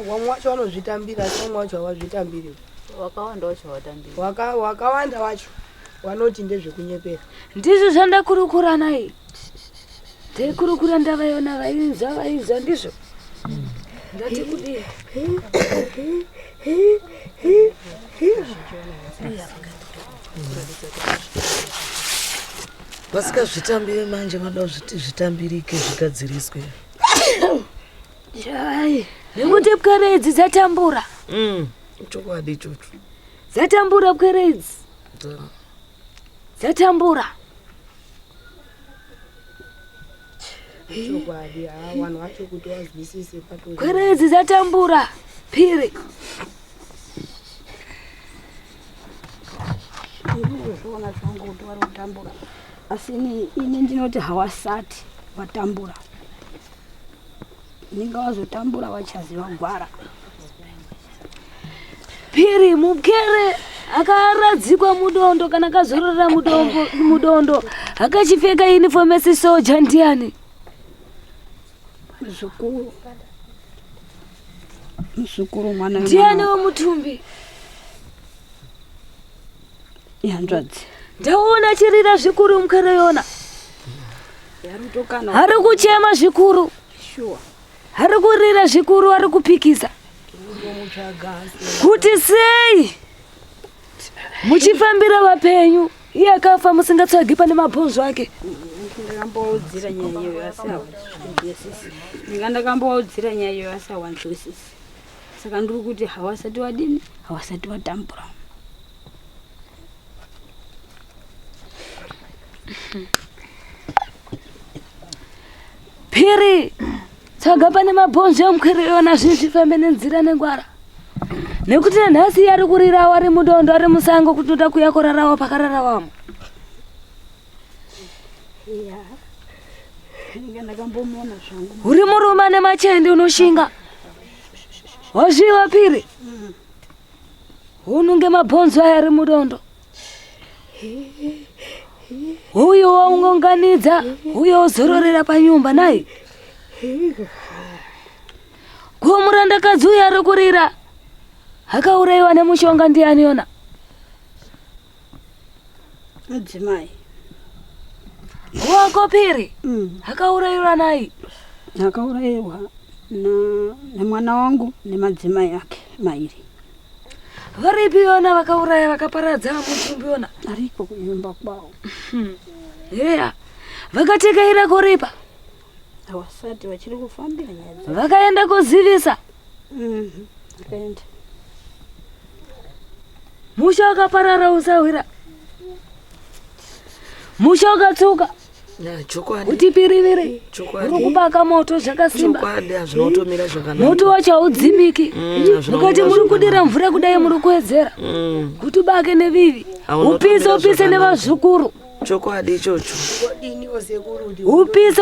Wamwe wacho vanozvitambira asi vamwe wacho havazvitambiri. Wakawanda wacho watambira. Wakawanda wacho vanoti ndezvekunyepera. Ndizvo zvandakurukura nai. Ndaikurukura ndavaiona vaizwa ndizvo. Ndati kudii? Vasikazvitambire manje vanoda kuti zvitambirike zvigadziriswe. Chai, nekuti pwere idzi dzatambura. Chokwadi ichocho. Dzatambura pwere idzi. Dzatambura. Chokwadi vanhu vacho kuti vazwisise pato. Pwere idzi dzatambura. Phiri. Ndizvona zvangu kuti vari kutambura. Asi ini ndinoti hawasati vatambura. Ninga wazotambura vachaziva gwara. Phiri mupwere akaradzikwa mudondo kana akazorora mudondo akachipfeka uniform yesisoja ndiani? Muzukuru mwana ndiani womutumbi? Yanzvadzi. Ndaona chirira zvikuru mukare yona. Hari kuchema zvikuru. Hari kurira zvikuru, hari kupikisa. Kuti sei muchifambira vapenyu iye akafa musingatsvagi pane mabhonzo ake. Ndakamboudzira nyaya iyoyo asi hawanzwisisi. Ndakamboudzira nyaya iyoyo asi hawanzwisisi. Saka ndiri kuti hawasati wadini, hawasati watambura. Phiri tsvaga pane mabhonzo emukhere yona zvinezvifambe nenzira nengwara. Nekuti nhasi ari kurirawo ari mudondo ari musango kutoda kuya kurarawo pakararawo. Ndakambomona zvangu. Uri murume ane machende unoshinga. Wazviwa Phiri? Ununge mabhonzo aya ari mudondo. Uyo waunganidza, uyo wozororera panyumba naye. Kumurandakadzi uyo ari kurira akaurayiwa nemushonga ndiani yona? Mudzimai. Wako Phiri? Akaurayiwa naye? Akaurayiwa nemwana wangu nemadzimai ake mairi. Varipi yona vakauraya vakaparadza mutumbi yona? Ariko kuimba kwavo. Yeah. Vakatekaira kuripa? Hawasati vachiri kufambira nyaya. Vakaenda kuzivisa? Vakaenda. Musha wakaparara usawira. Musha wakatsuka. Chokwadi. Kuti piriviri. Chokwadi. Uri kubaka moto zvakasimba. Chokwadi azvinotomira zvakanaka. Moto wacho haudzimiki. Mukati muri kudira mvura kudai muri kuwedzera. Kuti ubake nevivi. Upise nevazvikuru. Chokwadi ichocho.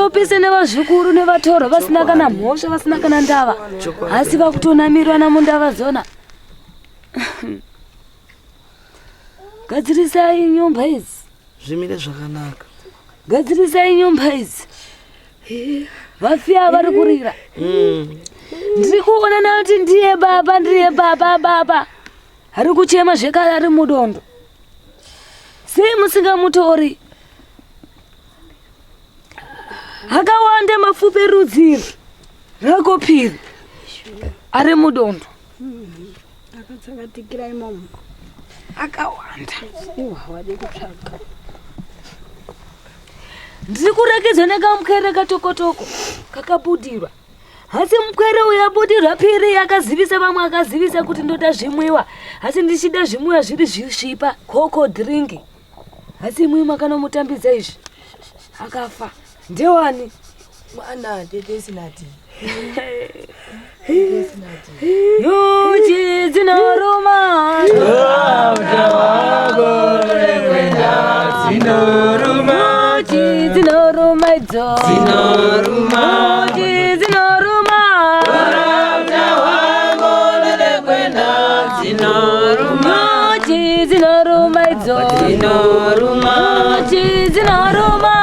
Upise nevazvikuru nevatoro vasina kana mhosva vasina kana ndava. Asi vakutonamirwa namundava zona. Gadzirisai nyumba idzi. Zvimire zvakanaka. Gadzirisai nyumba idzi. Vafia vari kurira. Ndiri kuona nati ndiye baba. Ari kuchema zvekare ari mudondo. Sei musingamutori? Akawanda mafupe rudziro rako Phiri ari mudondo. Akatsakatikira imomo. Akawanda. Hawadi kutsvaga. Ndiri kurekedzwa nekamukere katokotoko kakabudirwa. Asi mukere uyabudirwa Phiri akazivisa vamwe akazivisa kuti ndoda zvimwiwa. Asi ndichida zvimwiwa zviri zvisvipa, koko drink. Asi imwe makanomutambidza izvi. Akafa. Ndewani? Mwana dedesinati. Yuchi dzinoruma. Dzinoruma. Yuchi dzinoruma idzo. Dzinoruma. Yuchi dzinoruma. Dzinoruma. Yuchi dzinoruma idzo. Dzinoruma. Yuchi dzinoruma.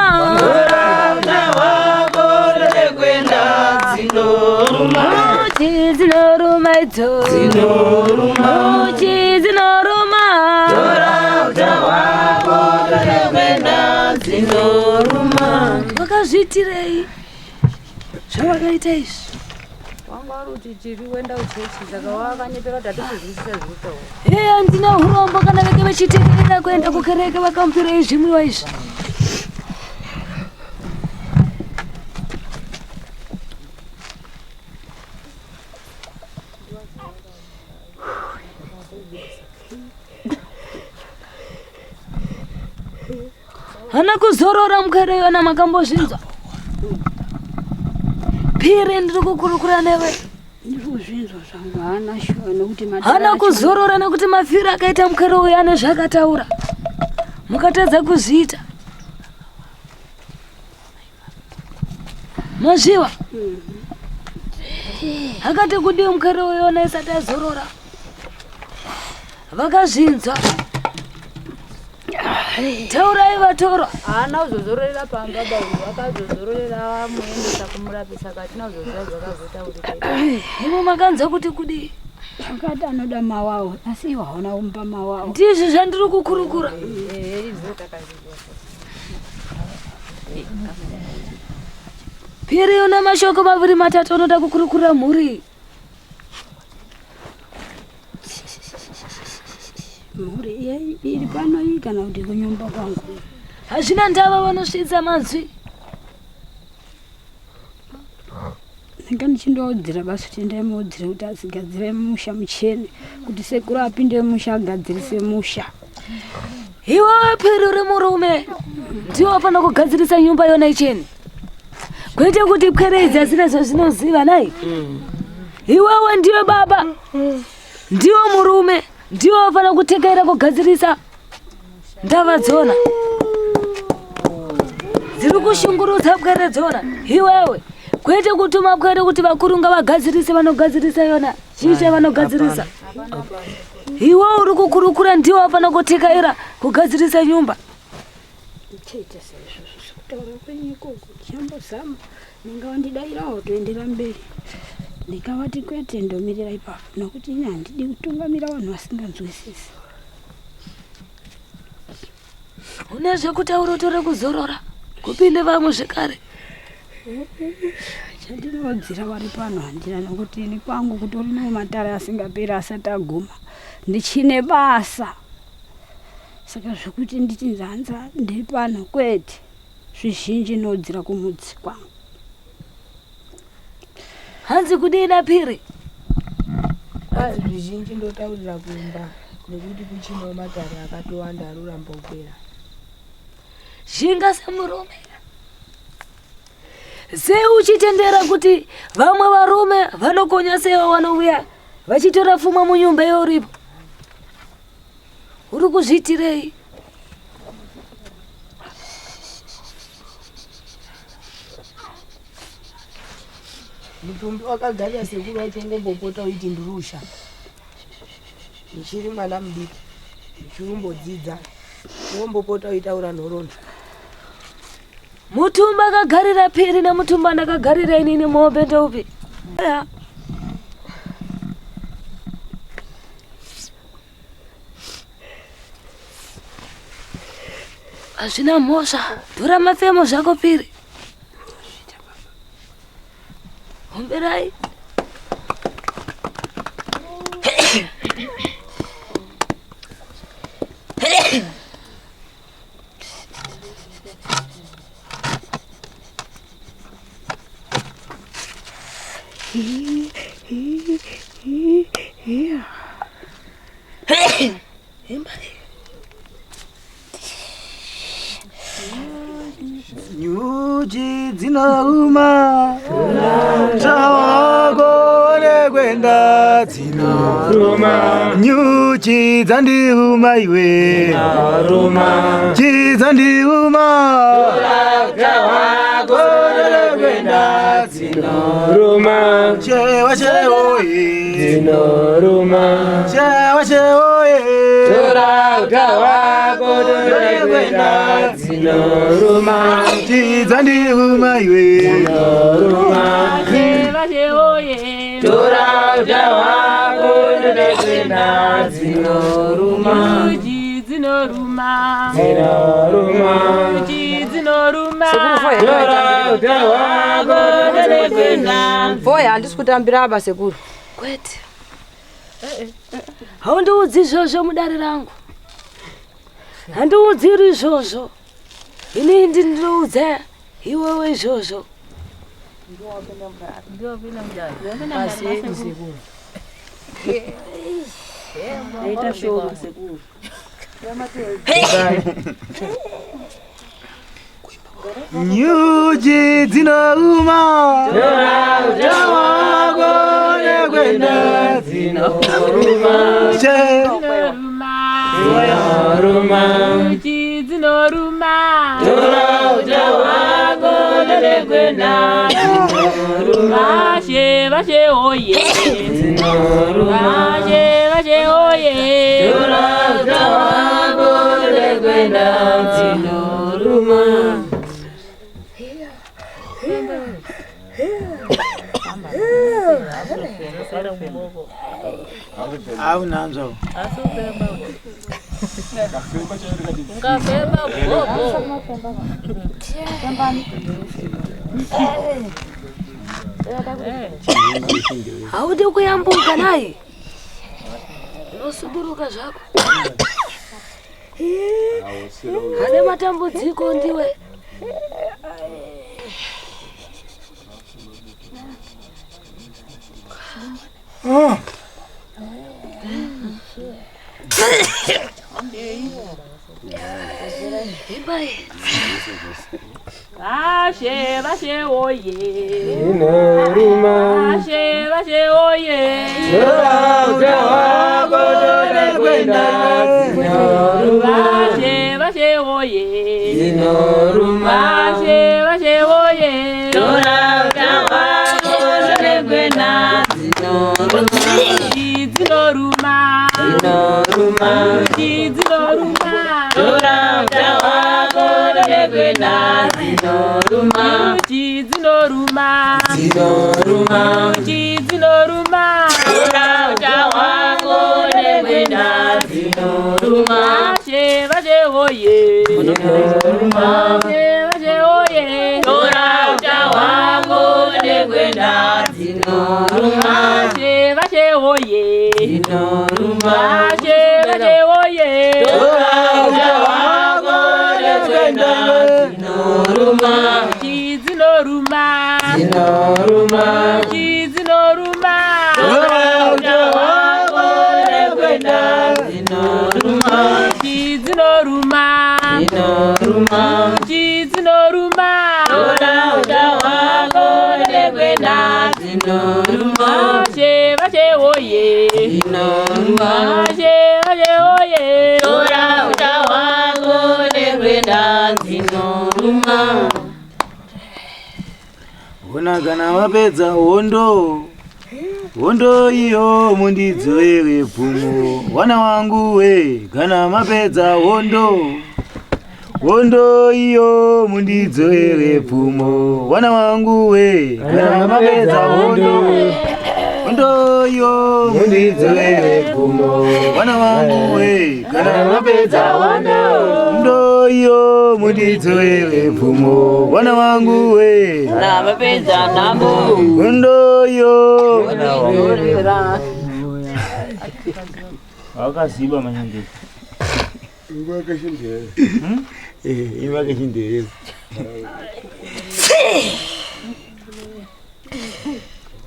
Yuchi dzinoruma idzo. Yuchi dzinoruma. Vakazviitirei zvavakaita izvi? kuti tiri wenda uchechi saka wakanyepera kuti atizvizisa zvitaura. Handina urombo kana veke vachiteerera kuenda kukereke vakamupira izvimwiwa izvi. Hana kuzorora mukere yona makambozvinzwa. Phiri ndiri kukurukura newe. Ndikuzvinzwa zvangu hana shuwa nokuti hana kuzorora nekuti mafiri akaita mukere uyu ane zvakataura. Mukatadza kuzviita. Mazviwa. Akati kudi mukere uyu ona isati azorora. Vakazvinzwa. Taurai vatoro. Hana uzozororera pamba bauyu vakazozororera muendesa kumurapisa katina uzoziva zvakazotaurika. Imo makanza kuti kudi akati anoda mawawo asi iwo hauna kumupa mawawo. Ndizvo zvandiri kukurukura. Phiri una mashoko maviri matatu unoda kukurukurira mhuri. Mhuri iri pano iyi kana kuti kunyumba kwangu. Hazvina ndava vanosvitsa manzwi. Ndanga ndichindoudzira basi kuti ndaimuudzire kuti asigadzire musha muchene kuti sekuru apinde musha agadzirise musha. Iwewe Phiri uri murume ndiwe wafana kugadzirisa nyumba yona icheni. Kwete kuti pwere idzi asina zvazvinoziva nai. Iwewe ndiwe baba. Ndiwe murume. Ndiwe wafana kutekerera kugadzirisa ndava dzona. Dziri kushungurudza pwere dzona. Iwewe kwete kutuma pwere kuti vakurunga vagadzirise vanogadzirisa yona. Chicha vanogadzirisa. Iwe uri kukurukura ndiwe wafana kutekerera kugadzirisa nyumba. Chete sezvo kutaura kwenyiko chambozama ndingawandidairawo toendera mberi. Ndikavati kwete ndomirira ipapo nokuti ine handidi kutungamira vanhu vasinganzwisisi. Une zvekutaura utore kuzorora kupinde vamwe zvekare. Chandinodzira vari pano handina nokuti ini kwangu kutori nematare asingaperi asati aguma. Ndichine basa. Saka zvekuti nditi nzanza ndiri pano kwete zvizhinji nodzira kumudzi kwangu. Hanzi kudina Phiri? Zvizhinji ndotaurira kuimba nekuti kuchinawo matare akatowanda aruramba kupera. Zhinga semurume. Sei uchitendera kuti vamwe varume vanokonya sewa vanouya vachitora pfuma munyumba yoripo? Uri kuzviitirei? Mutumbi wakagara sekuru wacho ngombopota uiti ndurusha. Ndichiri mwana mudiki. Ndichirumbodzidza. Ngombopota uitaura nhoroondo. Mutumba akagarira Phiri nemutumba ndakagarira inini muhope ndeupi? Hazvina mhosva. Dhura mafemo zvako Phiri. Homberai. Nyuchi dzinouma zvawakone kwenda dzinoruma. Nyuchi dzandiuma iwe chidzandiuma zvawakone kwenda dzinoruma. Chewa chewoye dzinoruma. Chewa chewoye tora utawakone kwenda dzinoruma. Chidzandiuma iwe dzinoruma. Chewa chewoye tora utawakone kwenda dzinoruma. Nyuchi dzinoruma. Dzinoruma. Nyuchi dzinoruma. Tora utawakone kwenda kwenda. Voya handisi kutambira aba sekuru. Kwete. Haundiudzi izvozvo mudare rangu. Handiudziri izvozvo. Ini ndinoudza iwewe izvozvo. Nyuchi dzinouma utawago kwenda dzinouma Nyuchi dzinoruma utawago kwenda dzinoruma Vashe oye Vashe oye utawago kwenda dzinoruma Au nanzo. Haudi kuyambuka naye. Unosuduruka zvako. Hane matambudziko ndiwe. Vashe oye Dzinoruma Vashe oye utawago kwenda dzinoruma Vashe oye dzinoruma Vashe oye utawago kwenda dzinoruma Dzinoruma utawago kwenda dzinoruma Dzinoruma utawago kwenda dzinoruma Vashe oye Vashe oye utawago kwenda dzinoruma Vashe oye Vashe oye utawago kwenda dzinoruma Dzinoruma utawago kwenda dzinoruma Dzinoruma utawago kwenda dzinoruma Vashe oye Vashe oye utawago kwenda dzinoruma Ona kana wapedza hondo iyo mundidzowere pfumo wana wangu we kana mapedza hondo iyo mundidzowere pfumo wana wangu we kana mapedza hondo iyo mundidzowere pfumo wana wangu we kana mapedza hondo iyo mundidzowere pfumo wana wangu we na mapedza nambo hondo iyo Wakasiba manyangezi. Imakashindere.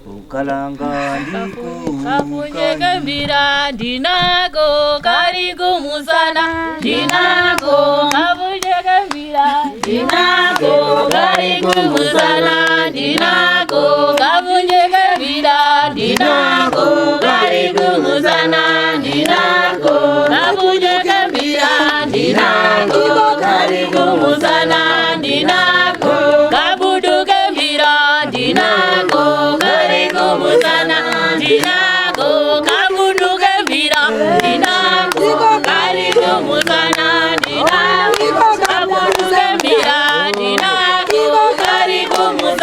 Ukalanga ndiko kafunyeke mbira ndinako kari kumusana ndinako kafunyeke mbira ndinako kari kumusana ndinako kafunyeke mbira ndinako kari kumusana ndinako kafunyeke mbira ndinako kari kumusana ndinako kabuduke mbira ndinako kari kumusana ndinako kabuduke mbira ndinako kari kumusana ndinako kabuduke mbira ndinako kari kumusana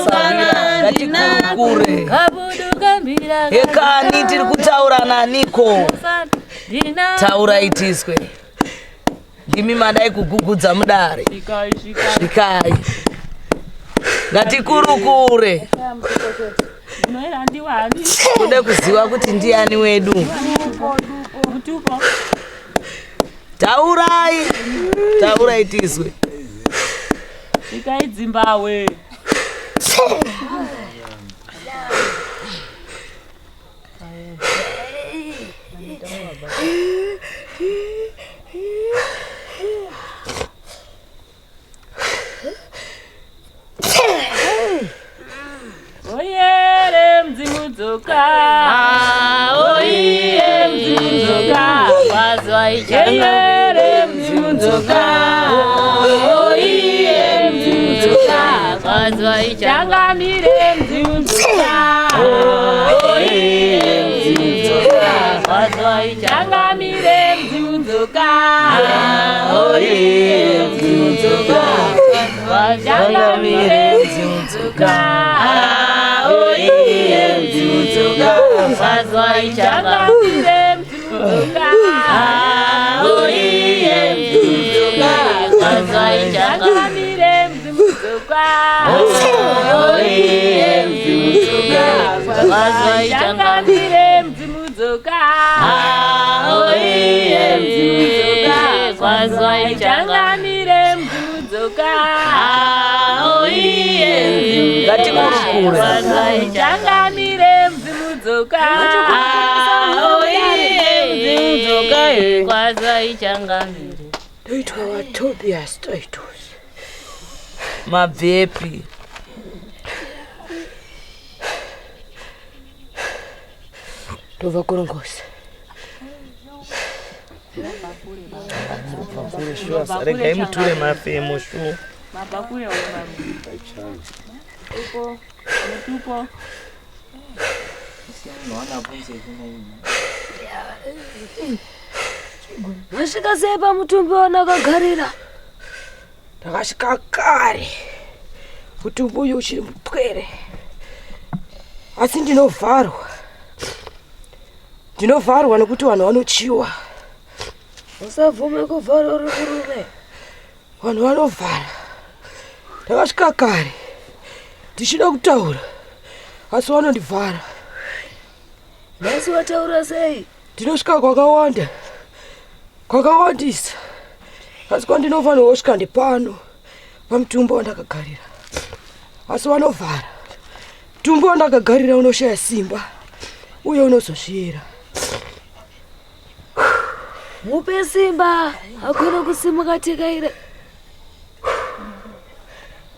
Sawira ngatikurukure. Ekani tiri kutaura naniko. Taura itiswe. Ndimi madai kugugudza mudare. Svikai. Ngatikurukure. Kude kuziva kuti ndiani wedu. Taurai. Taurai tizwe. Svikai Zimbabwe. Oyere mzimudzoka. Oye mzimudzoka. Wazwa ichanga. Oyere mzimudzoka. Oye mzimudzoka. Wazwa ichanga mire mzimudzoka. Oye mzimudzoka. Wazwa ichanga mire mzimudzoka. Oye mzimudzoka. Wazwa mire mzimudzoka. Oye mzimudzoka. Wazwa ichanga mire mzimudzoka. Oye mzimudzoka. Wazwa ichanga mire mzimudzoka. Oye mzimudzoka. Wazwa ichanga mire mzimudzoka. Oye mzimudzoka. Wazwa ichanga mire mzimudzoka. Ngatikurukure. Wazwa ichanga mire mzimudzoka. Oye mzimudzoka. Wazwa ichanga mire. Ndoitwa waTobias Titus. Mabvepi. Ndobva kurongosa. Regai muture mafemo shu. Mabakure wemamu. Upo. Mutupo. Masvika sei pamutumbi wanakagarira? Ndakasvika kare. Mutumbi uyu uchiri mupwere. Asi ndinovharwa. Ndinovharwa nekuti vanhu vanochiwa. Usabvume kuvhara uri kurume. Vanhu vanovhara. Ndakasvika kare. Ndichida kutaura. Asi vanondivhara. Nhasi wataura sei? Ndinosvika kwakawanda. Kwakawandisa. Asi kwandinofanirwa kusvika ndipano. Pamutumbi wandakagarira. Asi vanovhara. Mutumbi wandakagarira unoshaya simba. Uye unozosvira. Mupe simba. Hakuna kusimuka tekaire.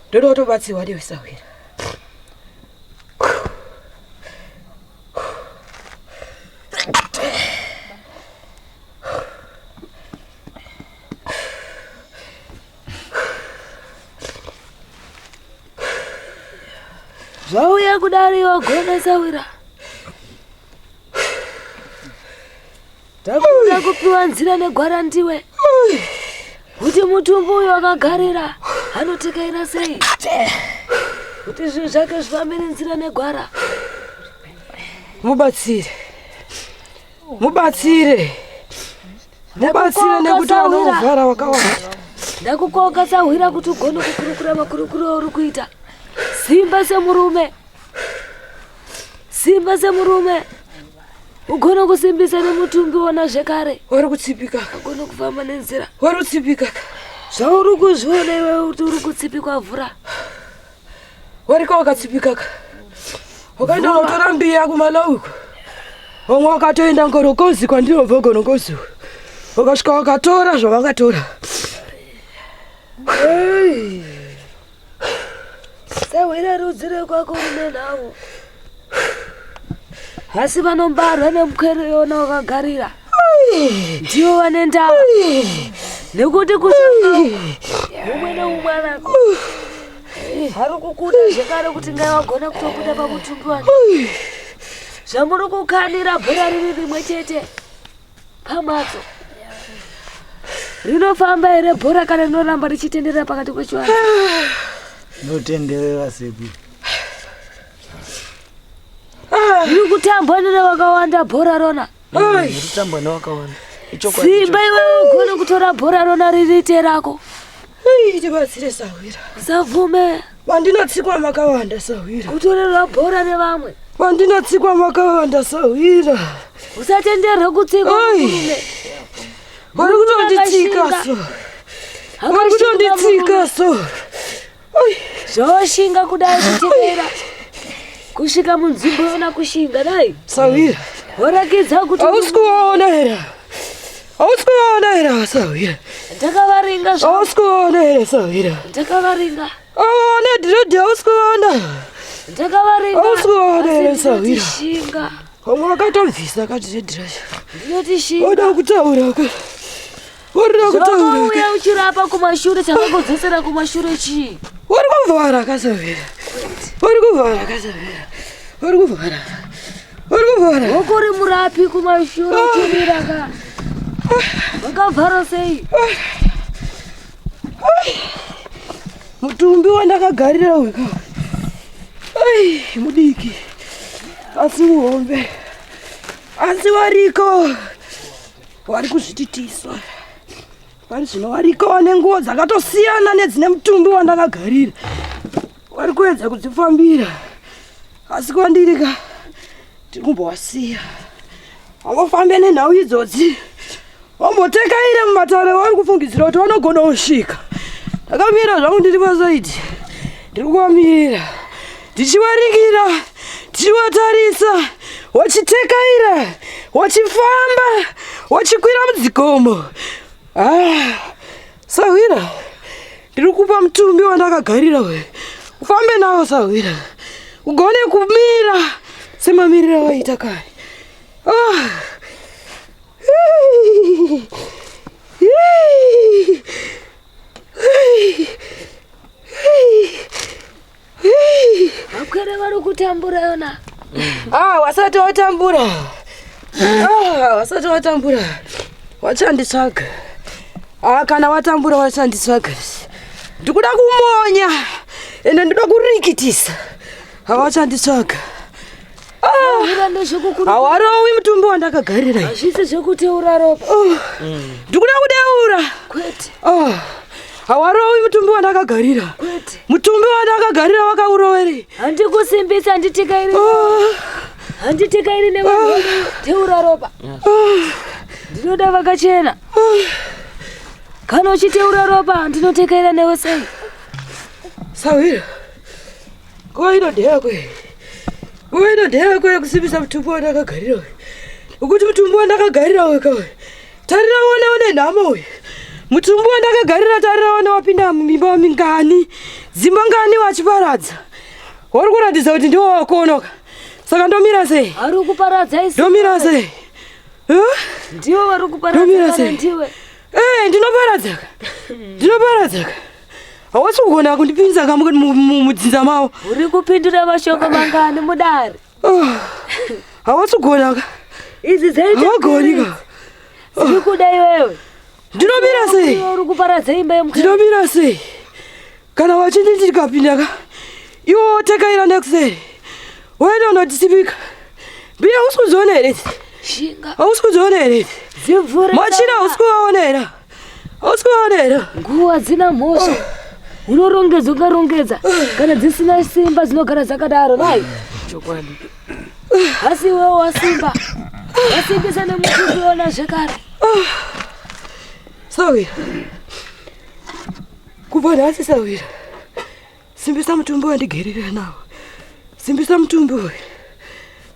Ndoda kutobatsiwa ndiwe Sawira. Zvauya kudariwa gona Sawira. Takuda kupiwa nzira negwara ndiwe. Kuti mutumbi uyu wakagarira anotekaira sei? Kuti zvinhu zvake zvifambire nzira negwara. Mubatsire. Mubatsire. Mubatsire nekuti vanovhara vakawanda. Ndakukoka Sawira kuti ugone kukurukura makurukuro auri kuita. Simba semurume. Simba semurume. Ugone kusimbisa nemutumbi wona zvekare. Wari kutsipika. Ugone kufamba nenzira. Wari kutsipika. Zvauri kuzviona iwe kuti uri kutsipikwa mvura. Wariko wakatsipika. Wakaenda kunotora mbiya kuMalawi. Vamwe wakatoenda Ngorokozi kwandinobva Ngorokozi. Wakasvika wakatora zvavakatora. Sawira rudzire kwako rune nhau. Asi vanombarwa nemukere yona wakagarira. Ndiwo vane ndava. Nekuti kushanga umwe neumwe anako. Hari kukuda zvekare kuti ngavagona kutobuda pamutumbi wake. Zvamuri kukanira bhora riri rimwe chete pamhatso. Rinofamba here bhora kana rinoramba richitenderera pakati pechivanhu? Notenderera sepi. Uri kutamba nevakawanda bhora rona. Kutamba nevakawanda. Simba iwewe ugone kutora bhora rona ririite rako. Tibatsire Sawira. Usavume. Vandinotsikwa makawanda Sawira. Kutorera bhora nevamwe. Vandinotsikwa makawanda Sawira. Usatenderwe kutsikwa murume. Vari kutonditsika so. Vari kutonditsika so. Zvoshinga kudai kuteera. Kusvika munzvimbo yona kushinga dai. Sawira. Warakidza kuti ausikuona here. Ausikuona here Sawira. Ndakavaringa zvo. Ausikuona here Sawira. Ndakavaringa. Ne dhirodi ausikuona. Ndakavaringa. Ausikuona here Sawira. Shinga. Omwe akatomvisa akati dhirodi. Ndinoti shinga. Oda kutaura ka. Oda kutaura. Uya uchirapa kumashure chakakodzesera kumashure chii? Uri kuvhara Kasavira. Uri kuvhara Kasavira. Uri kuvhara. Uri kuvhara. Ukuri murapi kumashure chirira ka. Wakavhara sei? Mutumbi wandakagarira weka. Mudiki. Asi muhombe. Asi wariko. Wari kuzvititiswa. Vari zvino wariko vane nguo dzakatosiyana nedzine mutumbi wandakagarira. Wari kuedza kudzifambira. Asi kwandirika tiri kumbowasiya. Wangofambe nenhau idzodzi. Wambotekaire mumatare wari kufungidzira kuti vanogona kusvika. Ndakamira zvangu ndiri pasaidhi. Ndiri kuvamirira. Ndichivaringira. Ndichivatarisa. Wachitekaira. Wachifamba. Wachikwira mudzikomo. Sawira. Ndiri kupa mutumbi wandakagarira we. Ufambe nawo Sawira. Ugone kumira semamirira waita kare. Vakwere vari kutambura yona. Wasati watambura. Wasati watambura. Wachanditsvaga. Kana watambura wachanditsvaga. Ndikuda kumonya. Ende ndikuda kurikitisa. Hawachanditsvaga. Hawarowi mutumbi wandakagarira. Hazvisi zvekuteura ropa. Ndikuda kudeura. Kwete. Hawarowi mutumbi wandakagarira. Kwete. Mutumbi wandakagarira wakaurovere. Handikusimbisa handitikairi. Handitikairi nevanhu teura ropa. Ndinoda vakachena. Kana uchiteura ropa ndinotekaira newe sei? Sawira. Nguva inodheya kwe. Nguva inodheya kwe kusimbisa mutumbi wandakagarira we. Ukuti mutumbi wandakagarira we kawe. Tarira one nhamo we. Mutumbi wandakagarira tarira one wapinda mumimba mingani. Dzimba ngani wachiparadza. Wari kuratidza kuti ndiwo wakonoka. Saka ndomira sei? Ari kuparadza isi. Ndomira sei? Ndiwo vari kuparadza kana ndiwe? Ndinoparadzaka. Ndinoparadzaka. Hawasi kugona kundipinza mudzinza mavo. Uri kupindura mashoko mangani mudare? Hawasi kugona ka. Idzi dzaita hawagonika. Ziri kuda iwewe. Ndinomira sei? Uri kuparadza imba yemukati. Ndinomira sei? Kana wachiti ndikapinda ka. Iwo wotekaira nekuseri. Waenda unotisipika. Mbira usikudziona here? Shinga. Hausikudzoona here? Dzimvura. Machira hausikuvaona here? Hausikuvaona here? Nguva dzina mhosva. Unorongedza ukarongedza. Kana dzisina simba dzinogara dzakadaro nai. Chokwadi. Asi wewe wasimba. Wasimbisa nemutumbi wona zvekare. Sawira. Kubva nhasi Sawira. Simbisa mutumbi wandigerera nawo. Simbisa mutumbi uyu.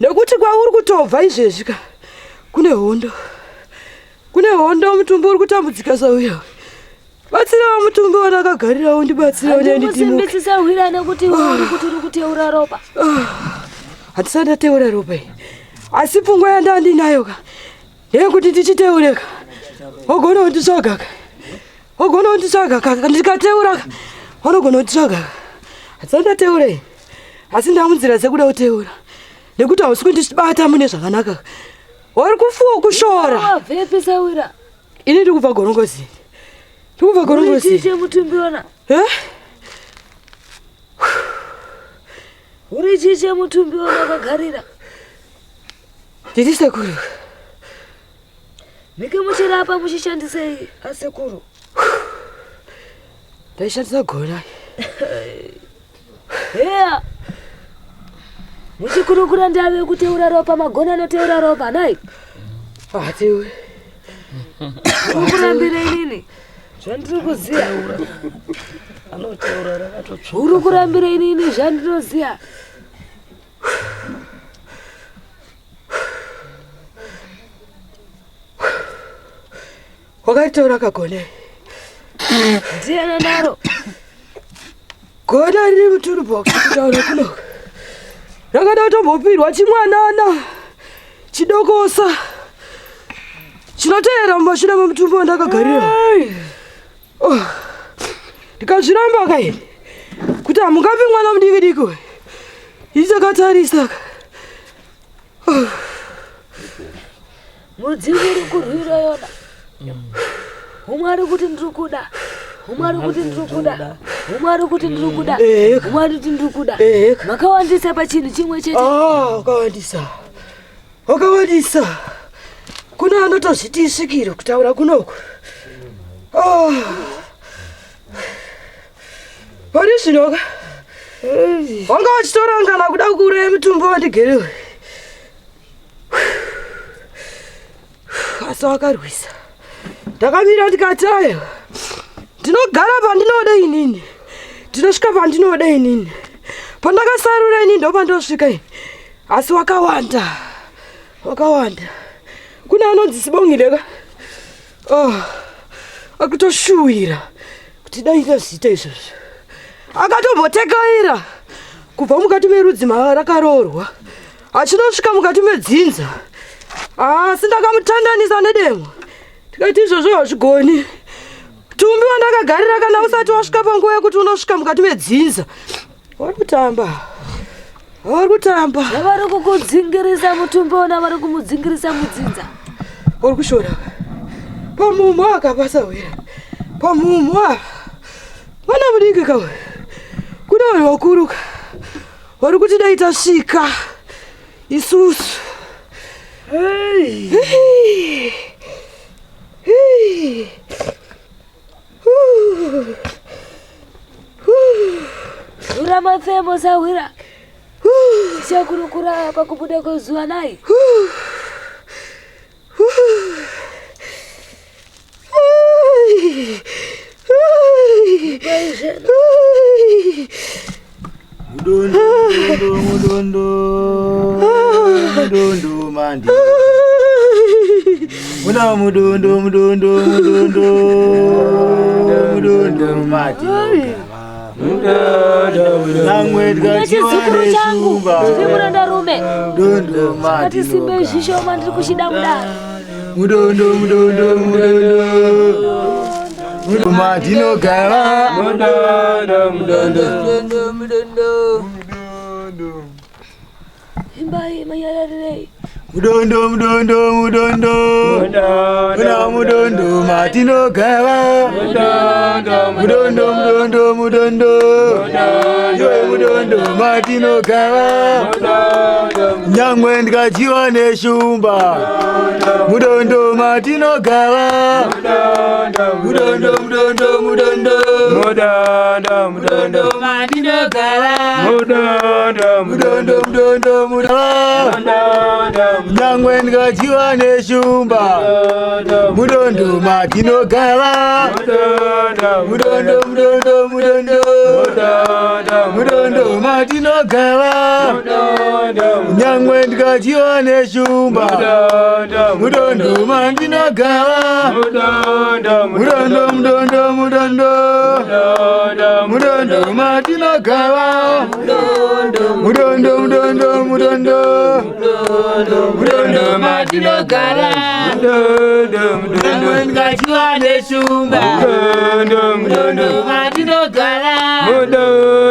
Nekuti kwauri kutobva izvezvi ka. Kune hondo. Kune hondo mutumbi uri kutambudzika Sawira. Batsirawo mutumbi wandakagarira undibatsirawo nenditimuke. Simbisa Sawira nekuti uri kuti uri kuteura ropa. Handisati ndateura ropa iyi. Asi pfungwa yandandinayo ka. Yekuti ndichiteureka. Wagona kunditsvaga ka. Wagona kunditsvaga ka. Ndikateura ka. Wanogona kunditsvaga ka. Handisati ndateura iyi. Asi ndamunzira dzekuda kuteura. Nekuti hausi kundibata mune zvakanaka. Wari kufuwa kushora. Wabvepi Sawira? Ini ndiri kubva Gorongosi. Ndiri kubva Gorongosi. Uchiite mutumbi wona. uri chiche mutumbi wakagarira ndiri sekuru mike muchirapa muchishandisei asekuru ndaishandisa gona heya muchikurukura ndave kuteura ropa magona anoteura ropa nai atiwe ukurambira inini zvandiri kuziya anoteura rakatotsva uri kurambira inini zvandinoziya wakataura kagone ndiyana naro gona riri muturbox kutaura kunoku rakada kutombopirwa chimwanana chidokosa chinoteera mumashure memutumbi wandakagarira ndikazviramba kaini kuti hamungapi mwana mudiki diki ichakatarisa mudzivi uri kurwira yona umwe ari kuti ndiri kuda umwe ari kuti ndiri kuda umwe ari kuti ndiri kuda umwe ari kuti ndiri kuda makawandisa pachinhu chimwe chete wakawandisa kuna anotozviti isvikire kutaura kunoku vari zvinoka wanga wachitorangana kuda kuuraya mutumbi wandigeriwe asi wakarwisa ndakamira ndikati ayo ndinogara pandinoda inini ndinosvika pandinoda inini pandakasarura inini ndo pandosvika ini asi wakawanda kuna anonzi Sibongileka akutoshuwira kuti dai ndazviita izvozvo akatombotekaira kubva mukati merudzi rakarorwa achinosvika mukati medzinza asi ndakamutandanisa nedemo tikati izvozvo hazvigoni tumbi wandakagarira kana usati wasvika panguva yekuti unosvika mukati medzinza vari kutamba vari kukudzingirisa mutumbi wona vari kumudzingirisa mudzinza uri kushora pamumwa akapasawira pamumwa mwana mudiki kawe kuna vanhu vakuruka vari kuti dai tasvika isusu ura mafemo sawira tichakurukura pakubuda kwezuva nai mudondo mandi una mudondo mati namwe chizukuru changu ndiri murandarume mudondo mati ati simbe zvishoma ndiri kuchida kudaro mudondo madinogara imbai mayararirei mudondo una mudondo madinogara mudondo iwe mudondo madinogara nyangwe ndikachiwa neshumba mudondo madinogara mudondo madinogara nyangwe ndikachiwa neshumba mudondo madinogara mudondo madinogara nyangwe ndikachiwa neshumba mudondo madinogara mudondo madinogara mudondo madinogara nyangwe ndikachiwa neshumba mudondo madinogara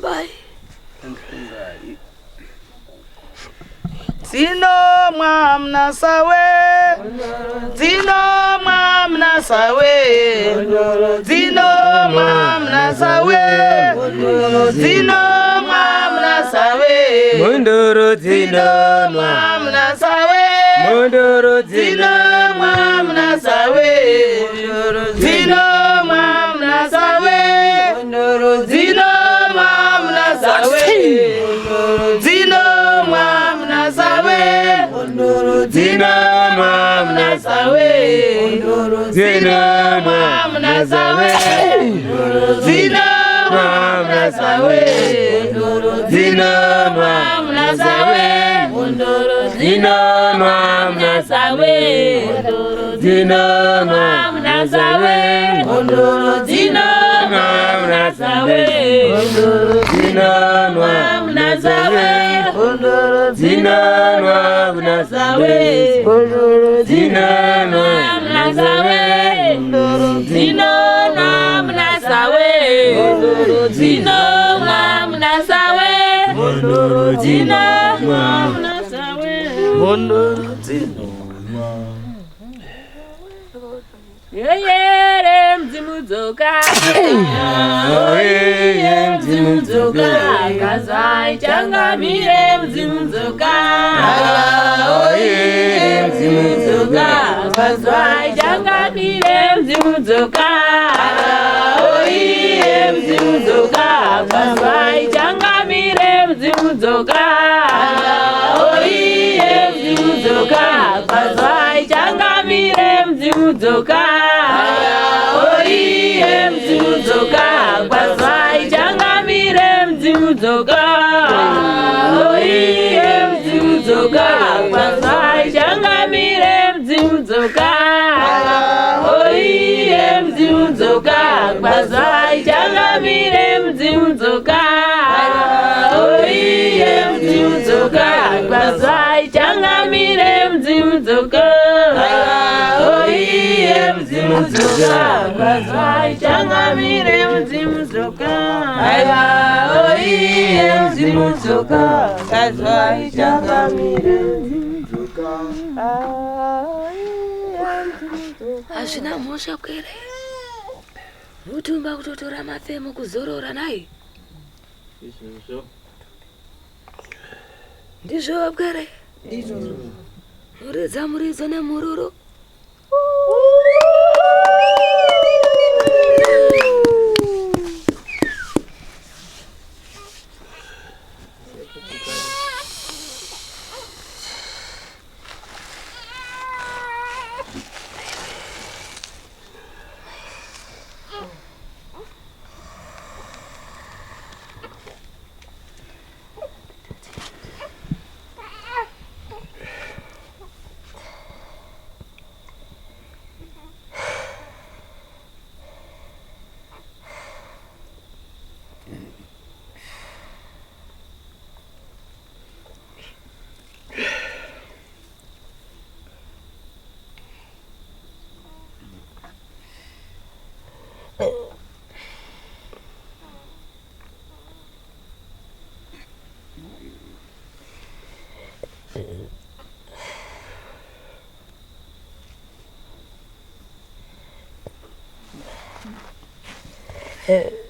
mbai Zinomwa mnasawe, zinomwa mnasawe, zinomwa mnasawe, zinomwa mnasawe, Munduru zinomwa mnasawe, Munduru zinomwa mnasawe, zinomwa mnasawe, zinomwa mnasawe, zinomwa mnasawe, zinomwa mnasawe, zinomwa mnasawe, zinomwa mnasawe, zinomwa mnasawe, zinomwa mnasawe, zinomwa mnasawe, zinomwa mnasawe, zinomwa mnasawe, zinanwa mnasawe, zinanwa mnasawe, zinanwa mnasawe, zinanwa mnasawe, zinanwa mnasawe, yeyere mzimudzoka, yeyere mzimudzoka, kazai changamire mzimudzoka, yeyere mzimudzoka, kazai changamire mzimudzoka, yeyere mzimudzoka, kazai changamire mzimudzoka, yeyere mzimudzoka, kazai changamire mzimudzoka, oiye mzimudzoka, kwazai changamire mzimudzoka, oiye mzimudzoka, kwazai changamire mzimudzoka, oiye mzimudzoka, kwazai changamire mzimudzoka, oiye mzimudzoka, kwazai changamire mzimudzoka, oiye mzimudzoka, kwazai changamire mzimudzoka, oiye mzimudzoka, kwazai changamire mzimudzoka. hazvina mhosva kwere mutumba kutotora mafemo kuzorora naye ndizvo kwere muridza muridzo nemururu Eh.